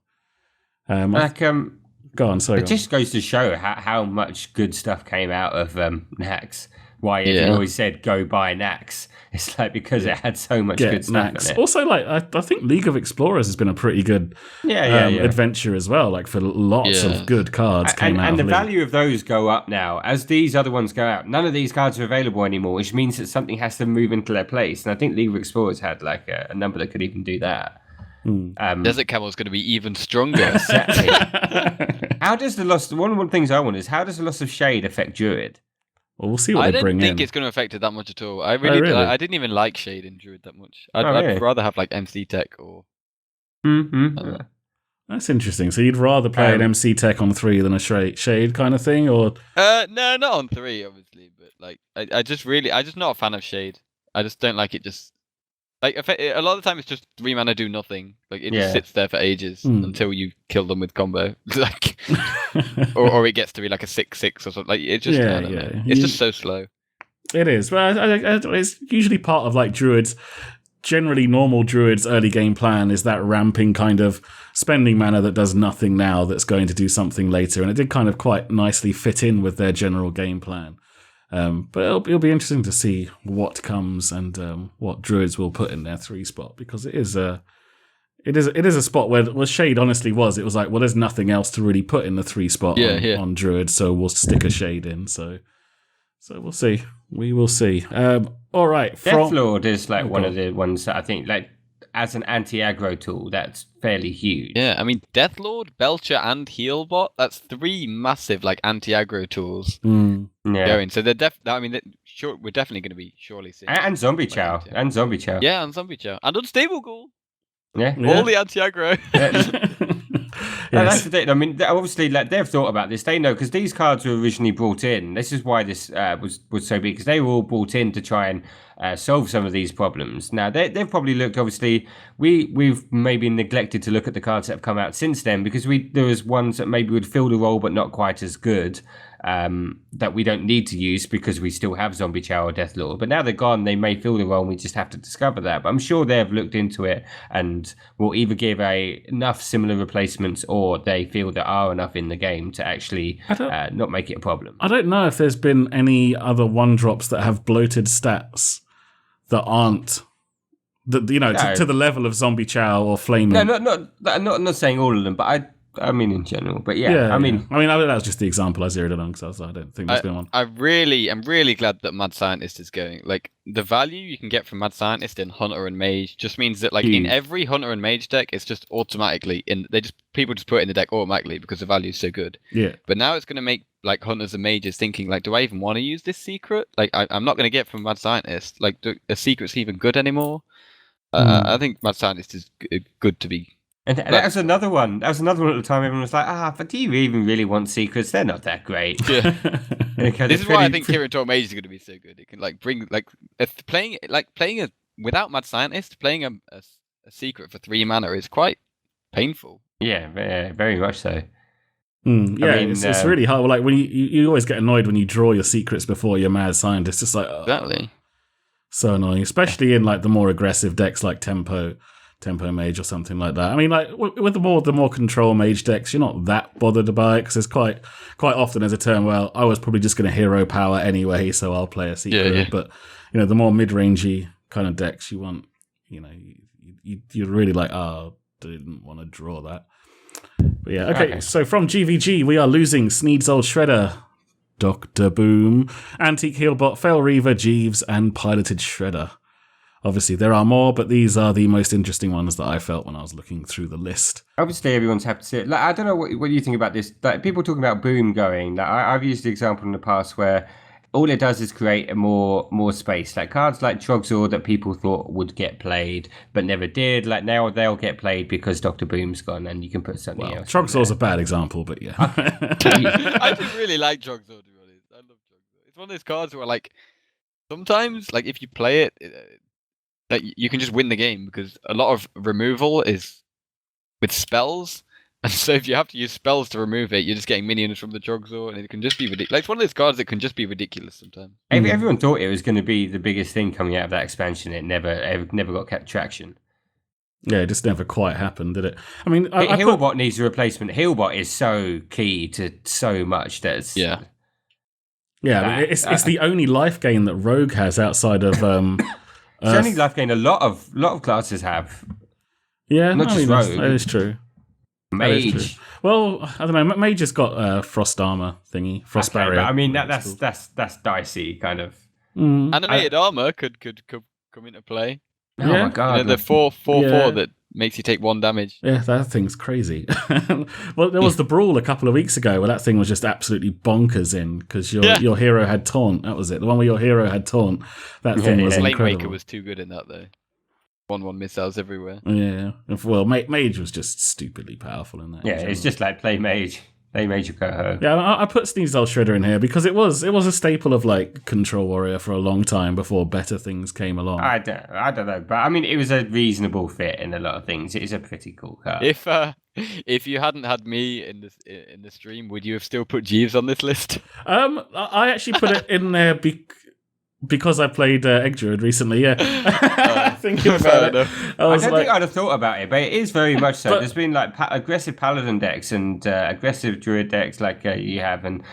Go on, sorry. It just goes to show how much good stuff came out of Nax. Why you always said go buy Nax. It's like because it had so much good stuff in it. Also, I think League of Explorers has been a pretty good adventure as well. Like for lots of good cards came out. And the League. value of those go up now as these other ones go out. None of these cards are available anymore, which means that something has to move into their place. And I think League of Explorers had like a number that could even do that. Desert Camel's going to be even stronger. Exactly. How does the loss? One of the things I wonder is how does the loss of Shade affect Druid? Well, we'll see what they bring in. I don't think it's going to affect it that much at all. I didn't even like Shade in Druid that much. I'd rather have like MC Tech or. That's interesting. So you'd rather play an MC Tech on 3 than a Shade kind of thing, or? No, not on 3, obviously. But like, I'm just not a fan of Shade. I just don't like it. Just. Like a lot of the time, it's just 3 mana do nothing. Like it just sits there for ages until you kill them with combo. Like, or it gets to be like a 6/6 or something. Like it just, I don't know. It's just so slow. It is, but it's usually part of like Druids. Generally, normal Druids' early game plan is that ramping kind of spending mana that does nothing now that's going to do something later, and it did kind of quite nicely fit in with their general game plan. But it'll be interesting to see what comes and what Druids will put in their 3 spot, because it is a spot where Shade honestly was. It was like, well, there's nothing else to really put in the 3 spot on Druid, so we'll stick a Shade in. So we'll see. We will see. All right. Deathlord is like one of the ones that I think like as an anti-aggro tool, that's fairly huge. Yeah, I mean, Deathlord, Belcher, and Healbot, that's 3 massive, like, anti-aggro tools Yeah. going. So they're we're definitely going to be surely seeing. And Zombie Chow. And Zombie Chow. Yeah, and Zombie Chow. And Unstable Ghoul. Yeah. All the anti-aggro. No, that's the thing. I mean, obviously, like, they've thought about this. They know, because these cards were originally brought in. This is why this was so big, because they were all brought in to try and solve some of these problems. Now, they've probably looked, obviously, we've maybe neglected to look at the cards that have come out since then, because there was ones that maybe would fill the role but not quite as good, that we don't need to use because we still have Zombie Chow or Deathlord. But now they're gone, they may fill the role, and we just have to discover that. But I'm sure they've looked into it and will either give enough similar replacements, or they feel there are enough in the game to actually not make it a problem. I don't know if there's been any other 1-drops that have bloated stats that aren't, to the level of Zombie Chow or Flaming. No, not saying all of them, but I mean in general. But I mean that was just the example I zeroed in on, because I don't think there's been one. I'm really glad that Mad Scientist is going. Like, the value you can get from Mad Scientist in Hunter and Mage just means that, like, in every Hunter and Mage deck, it's just automatically people just put it in the deck automatically because the value is so good. Yeah. But now it's going to make, like, Hunters and Mages thinking, like, do I even want to use this secret? Like, I'm not going to get from Mad Scientist. Like, a secret's even good anymore. I think Mad Scientist is good to be. And that was another one. That was another one at the time. Everyone was like, but do you even really want secrets? They're not that great. Yeah. This is why I think Kirator Mage is going to be so good. It can, like, bring, like, without Mad Scientist, playing a secret for 3 mana is quite painful. Yeah, very much so. It's really hard. Like, when you always get annoyed when you draw your secrets before your Mad Scientist. It's like, exactly. So annoying, especially in, like, the more aggressive decks like Tempo Mage or something like that. I mean, like, with the more control Mage decks, you're not that bothered by it, because there's quite often there's a turn, well, I was probably just going to hero power anyway, so I'll play a secret. Yeah. But, the more mid-rangey kind of decks you want, you're really like, didn't want to draw that. But yeah, okay. So from GVG, we are losing Sneed's Old Shredder, Dr. Boom, Antique Healbot, Fel Reaver, Jeeves, and Piloted Shredder. Obviously, there are more, but these are the most interesting ones that I felt when I was looking through the list. Obviously, everyone's happy to see it. Like, I don't know what you think about this. Like, people talking about Boom going. Like, I've used the example in the past where all it does is create a more space. Like, cards like Trogzor that people thought would get played but never did. Like, now they'll get played because Dr. Boom's gone, and you can put something else. Trogzor's a bad example, but yeah. I just really like Trogzor, to be honest. I love Trogzor. It's one of those cards where, like, sometimes, like, if you play it, like, you can just win the game, because a lot of removal is with spells, and so if you have to use spells to remove it, you're just getting minions from the Trogzor, and it can just be ridiculous. Like, it's one of those cards that can just be ridiculous sometimes. Everyone thought it was going to be the biggest thing coming out of that expansion. It never got traction. Yeah, it just never quite happened, did it? I mean, Healbot needs a replacement. Healbot is so key to so much. It's the only life gain that Rogue has outside of. It's only life gain a lot of classes have. Yeah, not just Rogue. That is true. Mage. Well, I don't know. Mage has got frost armor thingy, frost barrier. But I mean, that's dicey kind of. Animated armor could come into play. Oh my god! The 4/4 that makes you take 1 damage. Yeah, that thing's crazy. Well, there was the brawl a couple of weeks ago where that thing was just absolutely bonkers because your hero had taunt. That was it. The one where your hero had taunt. That thing was incredible. Flamemaker was too good in that though. 1/1 missiles everywhere. Yeah. Well, Mage was just stupidly powerful in that. Yeah, it's just like play Mage. Play Mage, you go home. Yeah, I put Sneed's Old Shredder in here because it was a staple of, like, Control Warrior for a long time before better things came along. I don't know, but I mean, it was a reasonable fit in a lot of things. It is a pretty cool card. If you hadn't had me in the stream, would you have still put Jeeves on this list? I actually put it in there because I played Egg Druid recently, yeah. Thinking about it. I don't think I'd have thought about it, but it is very much so. There's been, like, aggressive Paladin decks and aggressive Druid decks like you have, and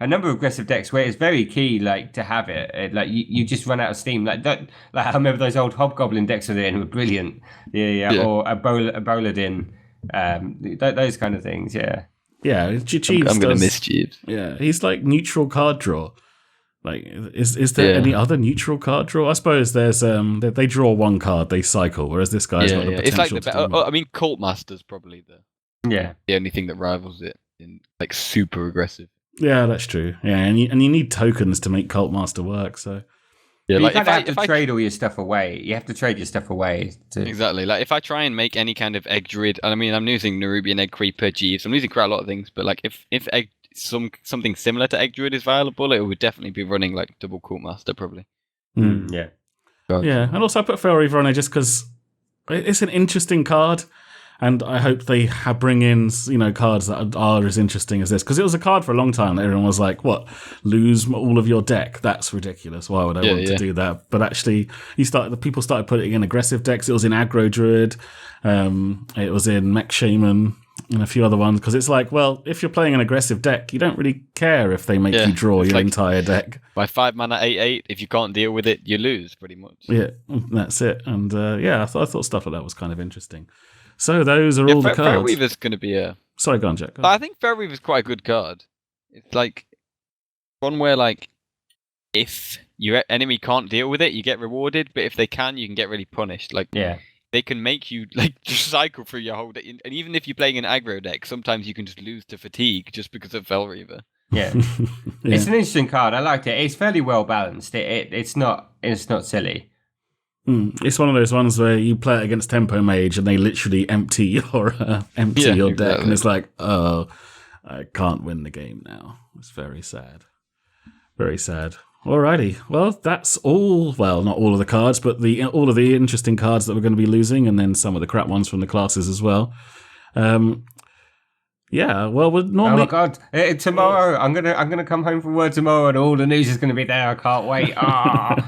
a number of aggressive decks where it's very key, like, to have it. Like, you just run out of steam. Like, I remember those old Hobgoblin decks were brilliant. Yeah. Or a Boladin. Those kind of things, yeah. Yeah, I'm going to miss Jeeves. Yeah, he's like neutral card draw. Like, is there any other neutral card draw? I suppose there's they draw one card, they cycle, whereas this guy's got the potential. It's like to do more. I mean, Cult Master's probably the only thing that rivals it in like super aggressive. Yeah, that's true. Yeah, and you need tokens to make Cult Master work. So yeah, like like you have to trade all your stuff away. You have to trade your stuff away. Exactly. Like if I try and make any kind of Egg Druid, and I mean I'm using Nerubian Egg Creeper, Jeeves, I'm using quite a lot of things, but like if something similar to Egg Druid is viable, it would definitely be running like double Cult Master probably. Yeah. Yeah, and also I put Fell Reaver on there just because it's an interesting card. And I hope they bring in, cards that are as interesting as this. Because it was a card for a long time that everyone was like, what, lose all of your deck? That's ridiculous. Why would I want to do that? But actually, people started putting in aggressive decks. It was in Aggro Druid. It was in Mech Shaman and a few other ones. Because it's like, well, if you're playing an aggressive deck, you don't really care if they make you draw your entire deck. By 5 mana, 8/8, if you can't deal with it, you lose, pretty much. Yeah, that's it. And I thought stuff like that was kind of interesting. So those are all the cards. Fell Reaver's going to be a... Sorry, go on, Jack. I think Fell Reaver's quite a good card. It's like one where, like, if your enemy can't deal with it, you get rewarded, but if they can, you can get really punished. Like, they can make you, like, just cycle through your whole deck. And even if you're playing an aggro deck, sometimes you can just lose to fatigue just because of Fell Reaver. Yeah. It's an interesting card. I liked it. It's fairly well balanced. It's not silly. It's one of those ones where you play it against Tempo Mage and they literally empty your deck, and it's like, oh, I can't win the game now. It's very sad. Very sad. Alrighty, well, that's all. Well, not all of the cards, but all of the interesting cards that we're going to be losing, and then some of the crap ones from the classes as well. Yeah, well, we're normally. Oh my god! Tomorrow, I'm gonna come home from work tomorrow, and all the news is gonna be there. I can't wait. I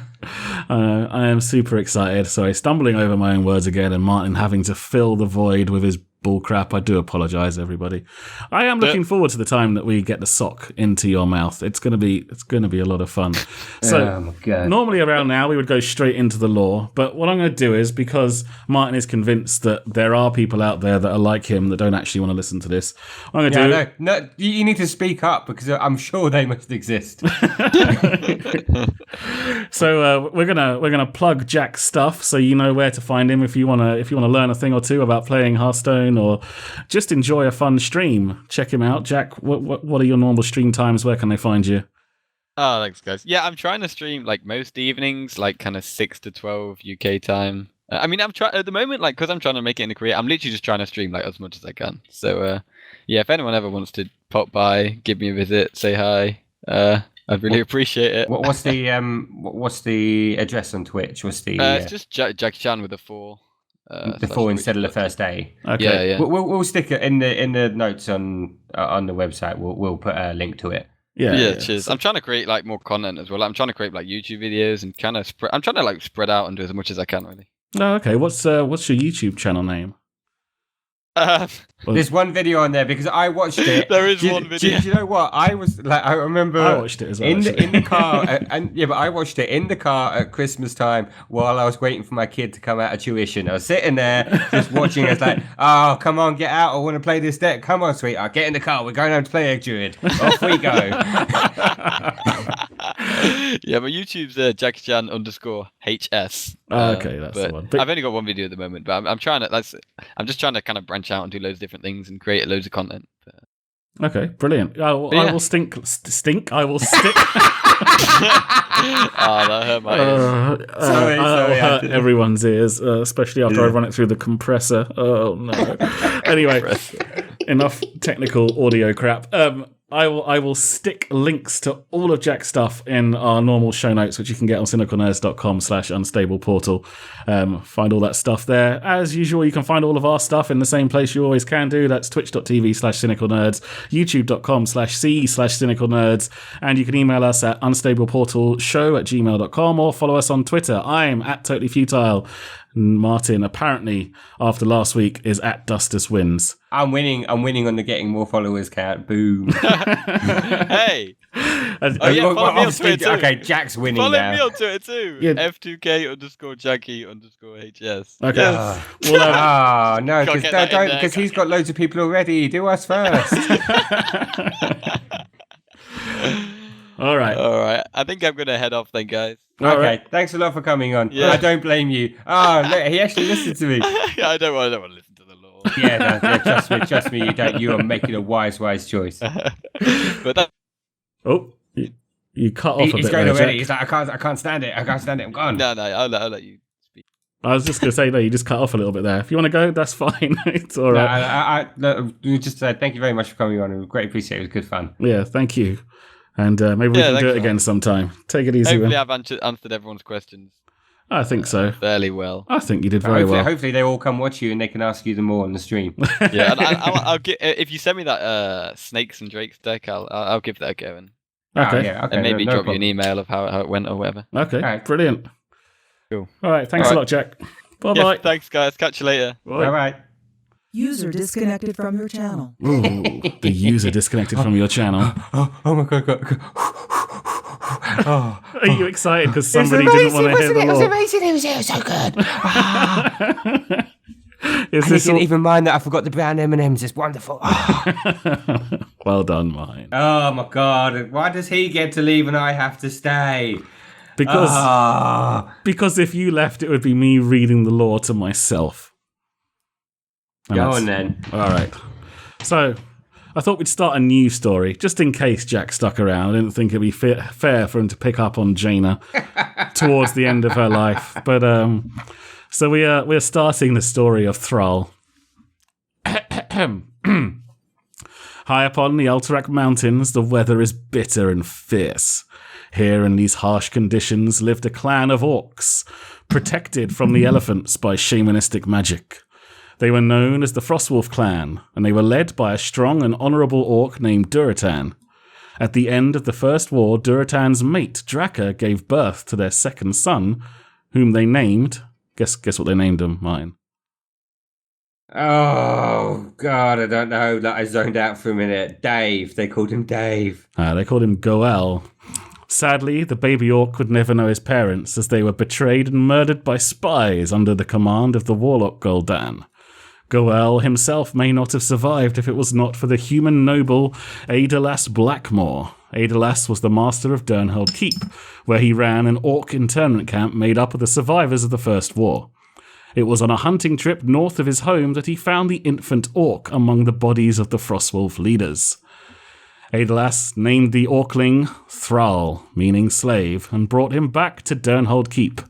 am super excited. Sorry, stumbling over my own words again, and Martin having to fill the void with his bull crap. I do apologise, everybody. I am looking forward to the time that we get the sock into your mouth. It's gonna be a lot of fun. So normally around now we would go straight into the lore, but what I'm going to do is, because Martin is convinced that there are people out there that are like him that don't actually want to listen to this, I'm going to No, you need to speak up because I'm sure they must exist. So we're gonna plug Jack's stuff, so you know where to find him if you wanna learn a thing or two about playing Hearthstone or just enjoy a fun stream. Check him out, Jack. What are your normal stream times? Where can they find you? Oh, thanks, guys. Yeah, I'm trying to stream like most evenings, like kind of 6 to 12 UK time. I mean, I'm trying at the moment, like, because I'm trying to make it in a career. I'm literally just trying to stream like as much as I can. So if anyone ever wants to pop by, give me a visit, say hi. I'd really appreciate it. What's the address on Twitch? What's the? It's just Jackie Chan with a 4. The 4 instead of the first A. Okay. Yeah. We'll stick it in the notes on the website. We'll put a link to it. Yeah. Cheers. I'm trying to create like more content as well. I'm trying to create like YouTube videos and kind of I'm trying to like spread out and do as much as I can, really. Oh, okay. What's your YouTube channel name? There's one video on there because I watched it. There is one video. Do you know what? I remember I watched it as well, in the car, but I watched it in the car at Christmas time while I was waiting for my kid to come out of tuition. I was sitting there just watching. It's like, oh, come on, get out! I want to play this deck. Come on, sweetheart, get in the car. We're going home to play Egg Druid. Off we go. Yeah, but YouTube's Jackie Chan _HS. Okay, that's the one. But I've only got one video at the moment, but I'm trying to. I'm just trying to kind of branch out and do loads of different things and create loads of content. Okay, brilliant. I will stink. I will stick. That hurt my ears. Sorry, I'll hurt everyone's ears, especially after I run it through the compressor. Oh no. Anyway, enough technical audio crap. I will stick links to all of Jack's stuff in our normal show notes, which you can get on cynicalnerds.com/unstableportal. Find all that stuff there. As usual, you can find all of our stuff in the same place you always can do. That's twitch.tv/cynicalnerds, youtube.com/c/cynicalnerds, and you can email us at unstableportalshow@gmail.com or follow us on Twitter. I'm at totallyfutile. Martin, apparently, after last week, is at DustusWins. I'm winning on the getting more followers count. Boom. Hey. Follow me on Twitter too. Okay, Jack's winning Follow now. me on Twitter too. Yeah. F2K_Jackie_HS. Okay. Yes. Oh no, Gotta get that in there, because he's got loads of people already. Do us first. All right. All right. I think I'm gonna head off then, guys. All Okay, right. thanks a lot for coming on. Yeah. I don't blame you. Oh, look, he actually listened to me. Yeah, I don't want to listen to the law. Yeah, no, trust me, you don't. You are making a wise choice. But that. Oh, you cut off a He's bit going there, already. Jack. He's like, I can't stand it. I'm gone. No, I'll let you speak. I was just going to say, no, you just cut off a little bit there. If you want to go, that's fine. It's all No, right. we just said thank you very much for coming on. We greatly appreciate it. It was good fun. Yeah, thank you. And maybe we can thanks do it a lot. again sometime. Take it easy. Hopefully, Will. I've answered everyone's questions I think so. fairly well. I think you did very well. Hopefully they all come watch you and they can ask you them more on the stream. Yeah, and I'll get if you send me that Snakes and Drakes deck, I'll give that a go and Okay. yeah, okay. and maybe no drop problem. you an email of how it went or whatever. Okay, Alright. brilliant. Cool. All right, thanks All a right. lot, Jack. Bye Yeah, bye. thanks, guys. Catch you later. All right. User disconnected from your channel. Ooh, the user disconnected from your channel. Oh my god. Oh. Are you excited because somebody didn't want to hear the law? amazing. It was so good. Is And you this didn't all... even mind that I forgot the brown M&Ms. It's wonderful. Well done, mine. Oh my god. Why does he get to leave and I have to stay? Because Ah. because if you left, it would be me reading the law to myself. And Go that's- on then. All right. So I thought we'd start a new story, just in case Jack stuck around. I didn't think it'd be fair for him to pick up on Jaina towards the end of her life. But so we're starting the story of Thrall. High upon the Alterac Mountains, the weather is bitter and fierce. Here in these harsh conditions lived a clan of orcs, protected from the elephants by shamanistic magic. They were known as the Frostwolf clan, and they were led by a strong and honourable orc named Duratan. At the end of the First War, Duratan's mate, Draka, gave birth to their second son, whom they named... Guess what they named him, Martin? Oh god, I don't know. Like, I zoned out for a minute. Dave. They called him Dave. They called him Goel. Sadly, the baby orc would never know his parents, as they were betrayed and murdered by spies under the command of the warlock Gul'dan. Goel himself may not have survived if it was not for the human noble Aedelas Blackmore. Aedelas was the master of Durnhold Keep, where he ran an orc internment camp made up of the survivors of the First War. It was on a hunting trip north of his home that he found the infant orc among the bodies of the Frostwolf leaders. Aedelas named the orcling Thrall, meaning slave, and brought him back to Durnhold Keep.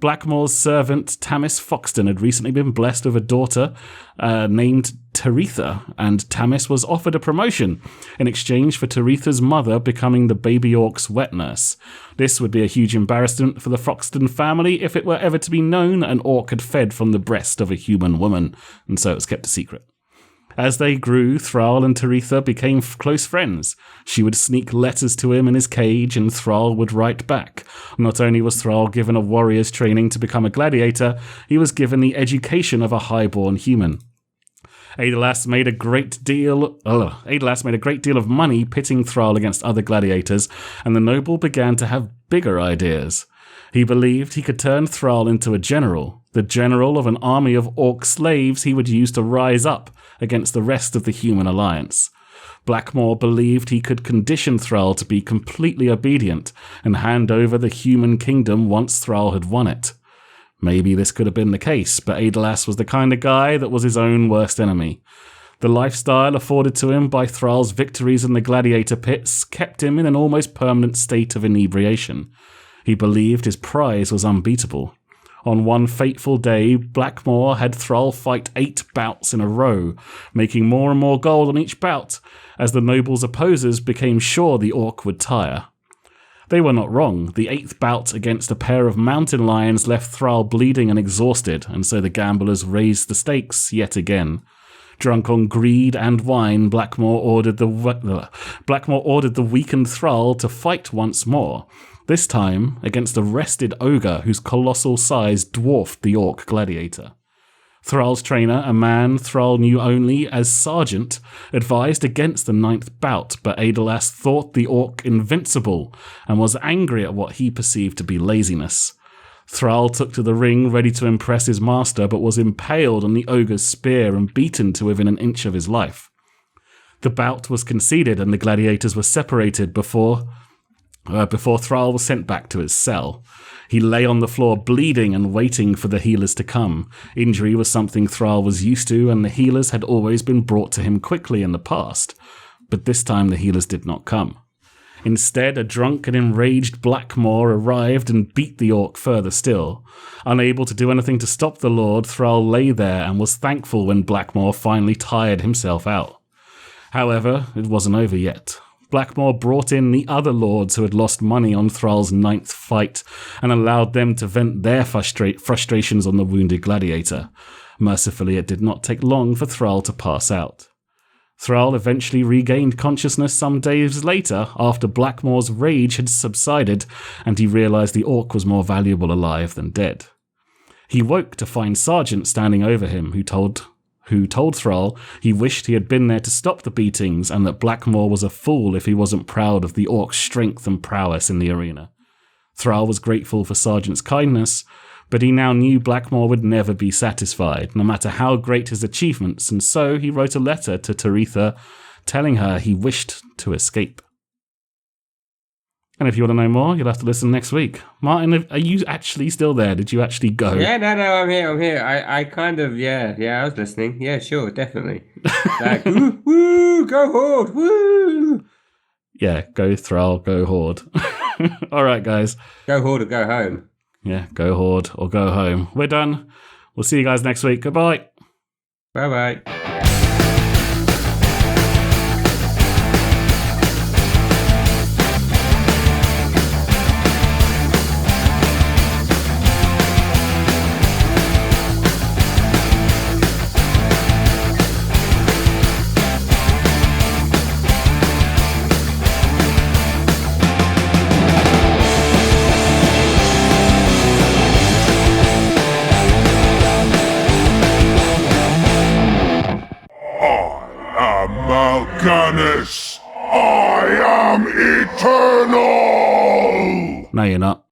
Blackmore's servant Tamis Foxton had recently been blessed with a daughter named Taretha, and Tamis was offered a promotion in exchange for Taretha's mother becoming the baby orc's wet nurse. This would be a huge embarrassment for the Foxton family if it were ever to be known an orc had fed from the breast of a human woman, and so it was kept a secret. As they grew, Thrall and Taretha became close friends. She would sneak letters to him in his cage, and Thrall would write back. Not only was Thrall given a warrior's training to become a gladiator, he was given the education of a highborn human. Aedelas made a great deal of money pitting Thrall against other gladiators, and the noble began to have bigger ideas. He believed he could turn Thrall into a general, the general of an army of orc slaves he would use to rise up against the rest of the human alliance. Blackmore believed he could condition Thrall to be completely obedient and hand over the human kingdom once Thrall had won it. Maybe this could have been the case, but Aedelas was the kind of guy that was his own worst enemy. The lifestyle afforded to him by Thrall's victories in the gladiator pits kept him in an almost permanent state of inebriation. He believed his prize was unbeatable. On one fateful day, Blackmore had Thrall fight 8 bouts in a row, making more and more gold on each bout, as the noble's opposers became sure the orc would tire. They were not wrong. The 8th bout against a pair of mountain lions left Thrall bleeding and exhausted, and so the gamblers raised the stakes yet again. Drunk on greed and wine, Blackmore ordered the weakened Thrall to fight once more, this time against a rested ogre whose colossal size dwarfed the orc gladiator. Thrall's trainer, a man Thrall knew only as Sergeant, advised against the 9th bout, but Aedelas thought the orc invincible and was angry at what he perceived to be laziness. Thrall took to the ring ready to impress his master, but was impaled on the ogre's spear and beaten to within an inch of his life. The bout was conceded and the gladiators were separated before before Thrall was sent back to his cell. He lay on the floor bleeding and waiting for the healers to come. Injury was something Thrall was used to, and the healers had always been brought to him quickly in the past. But this time the healers did not come. Instead, a drunk and enraged Blackmore arrived and beat the orc further still. Unable to do anything to stop the Lord, Thrall lay there and was thankful when Blackmore finally tired himself out. However, it wasn't over yet. Blackmore brought in the other lords who had lost money on Thrall's 9th fight and allowed them to vent their frustrations on the wounded gladiator. Mercifully, it did not take long for Thrall to pass out. Thrall eventually regained consciousness some days later after Blackmore's rage had subsided and he realized the orc was more valuable alive than dead. He woke to find Sergeant standing over him who told Thrall he wished he had been there to stop the beatings and that Blackmore was a fool if he wasn't proud of the orc's strength and prowess in the arena. Thrall was grateful for Sergeant's kindness, but he now knew Blackmore would never be satisfied, no matter how great his achievements, and so he wrote a letter to Taretha telling her he wished to escape. And if you want to know more, you'll have to listen next week. Martin, are you actually still there? Did you actually go? Yeah, no, I'm here. I kind of, yeah, I was listening. Yeah, sure, definitely. Like, woo, go Horde, woo! Yeah, go Thrall, go Horde. All right, guys. Go Horde or go home. Yeah, go Horde or go home. We're done. We'll see you guys next week. Goodbye. Bye-bye. Mal'Ganis, I am eternal! No, you're not.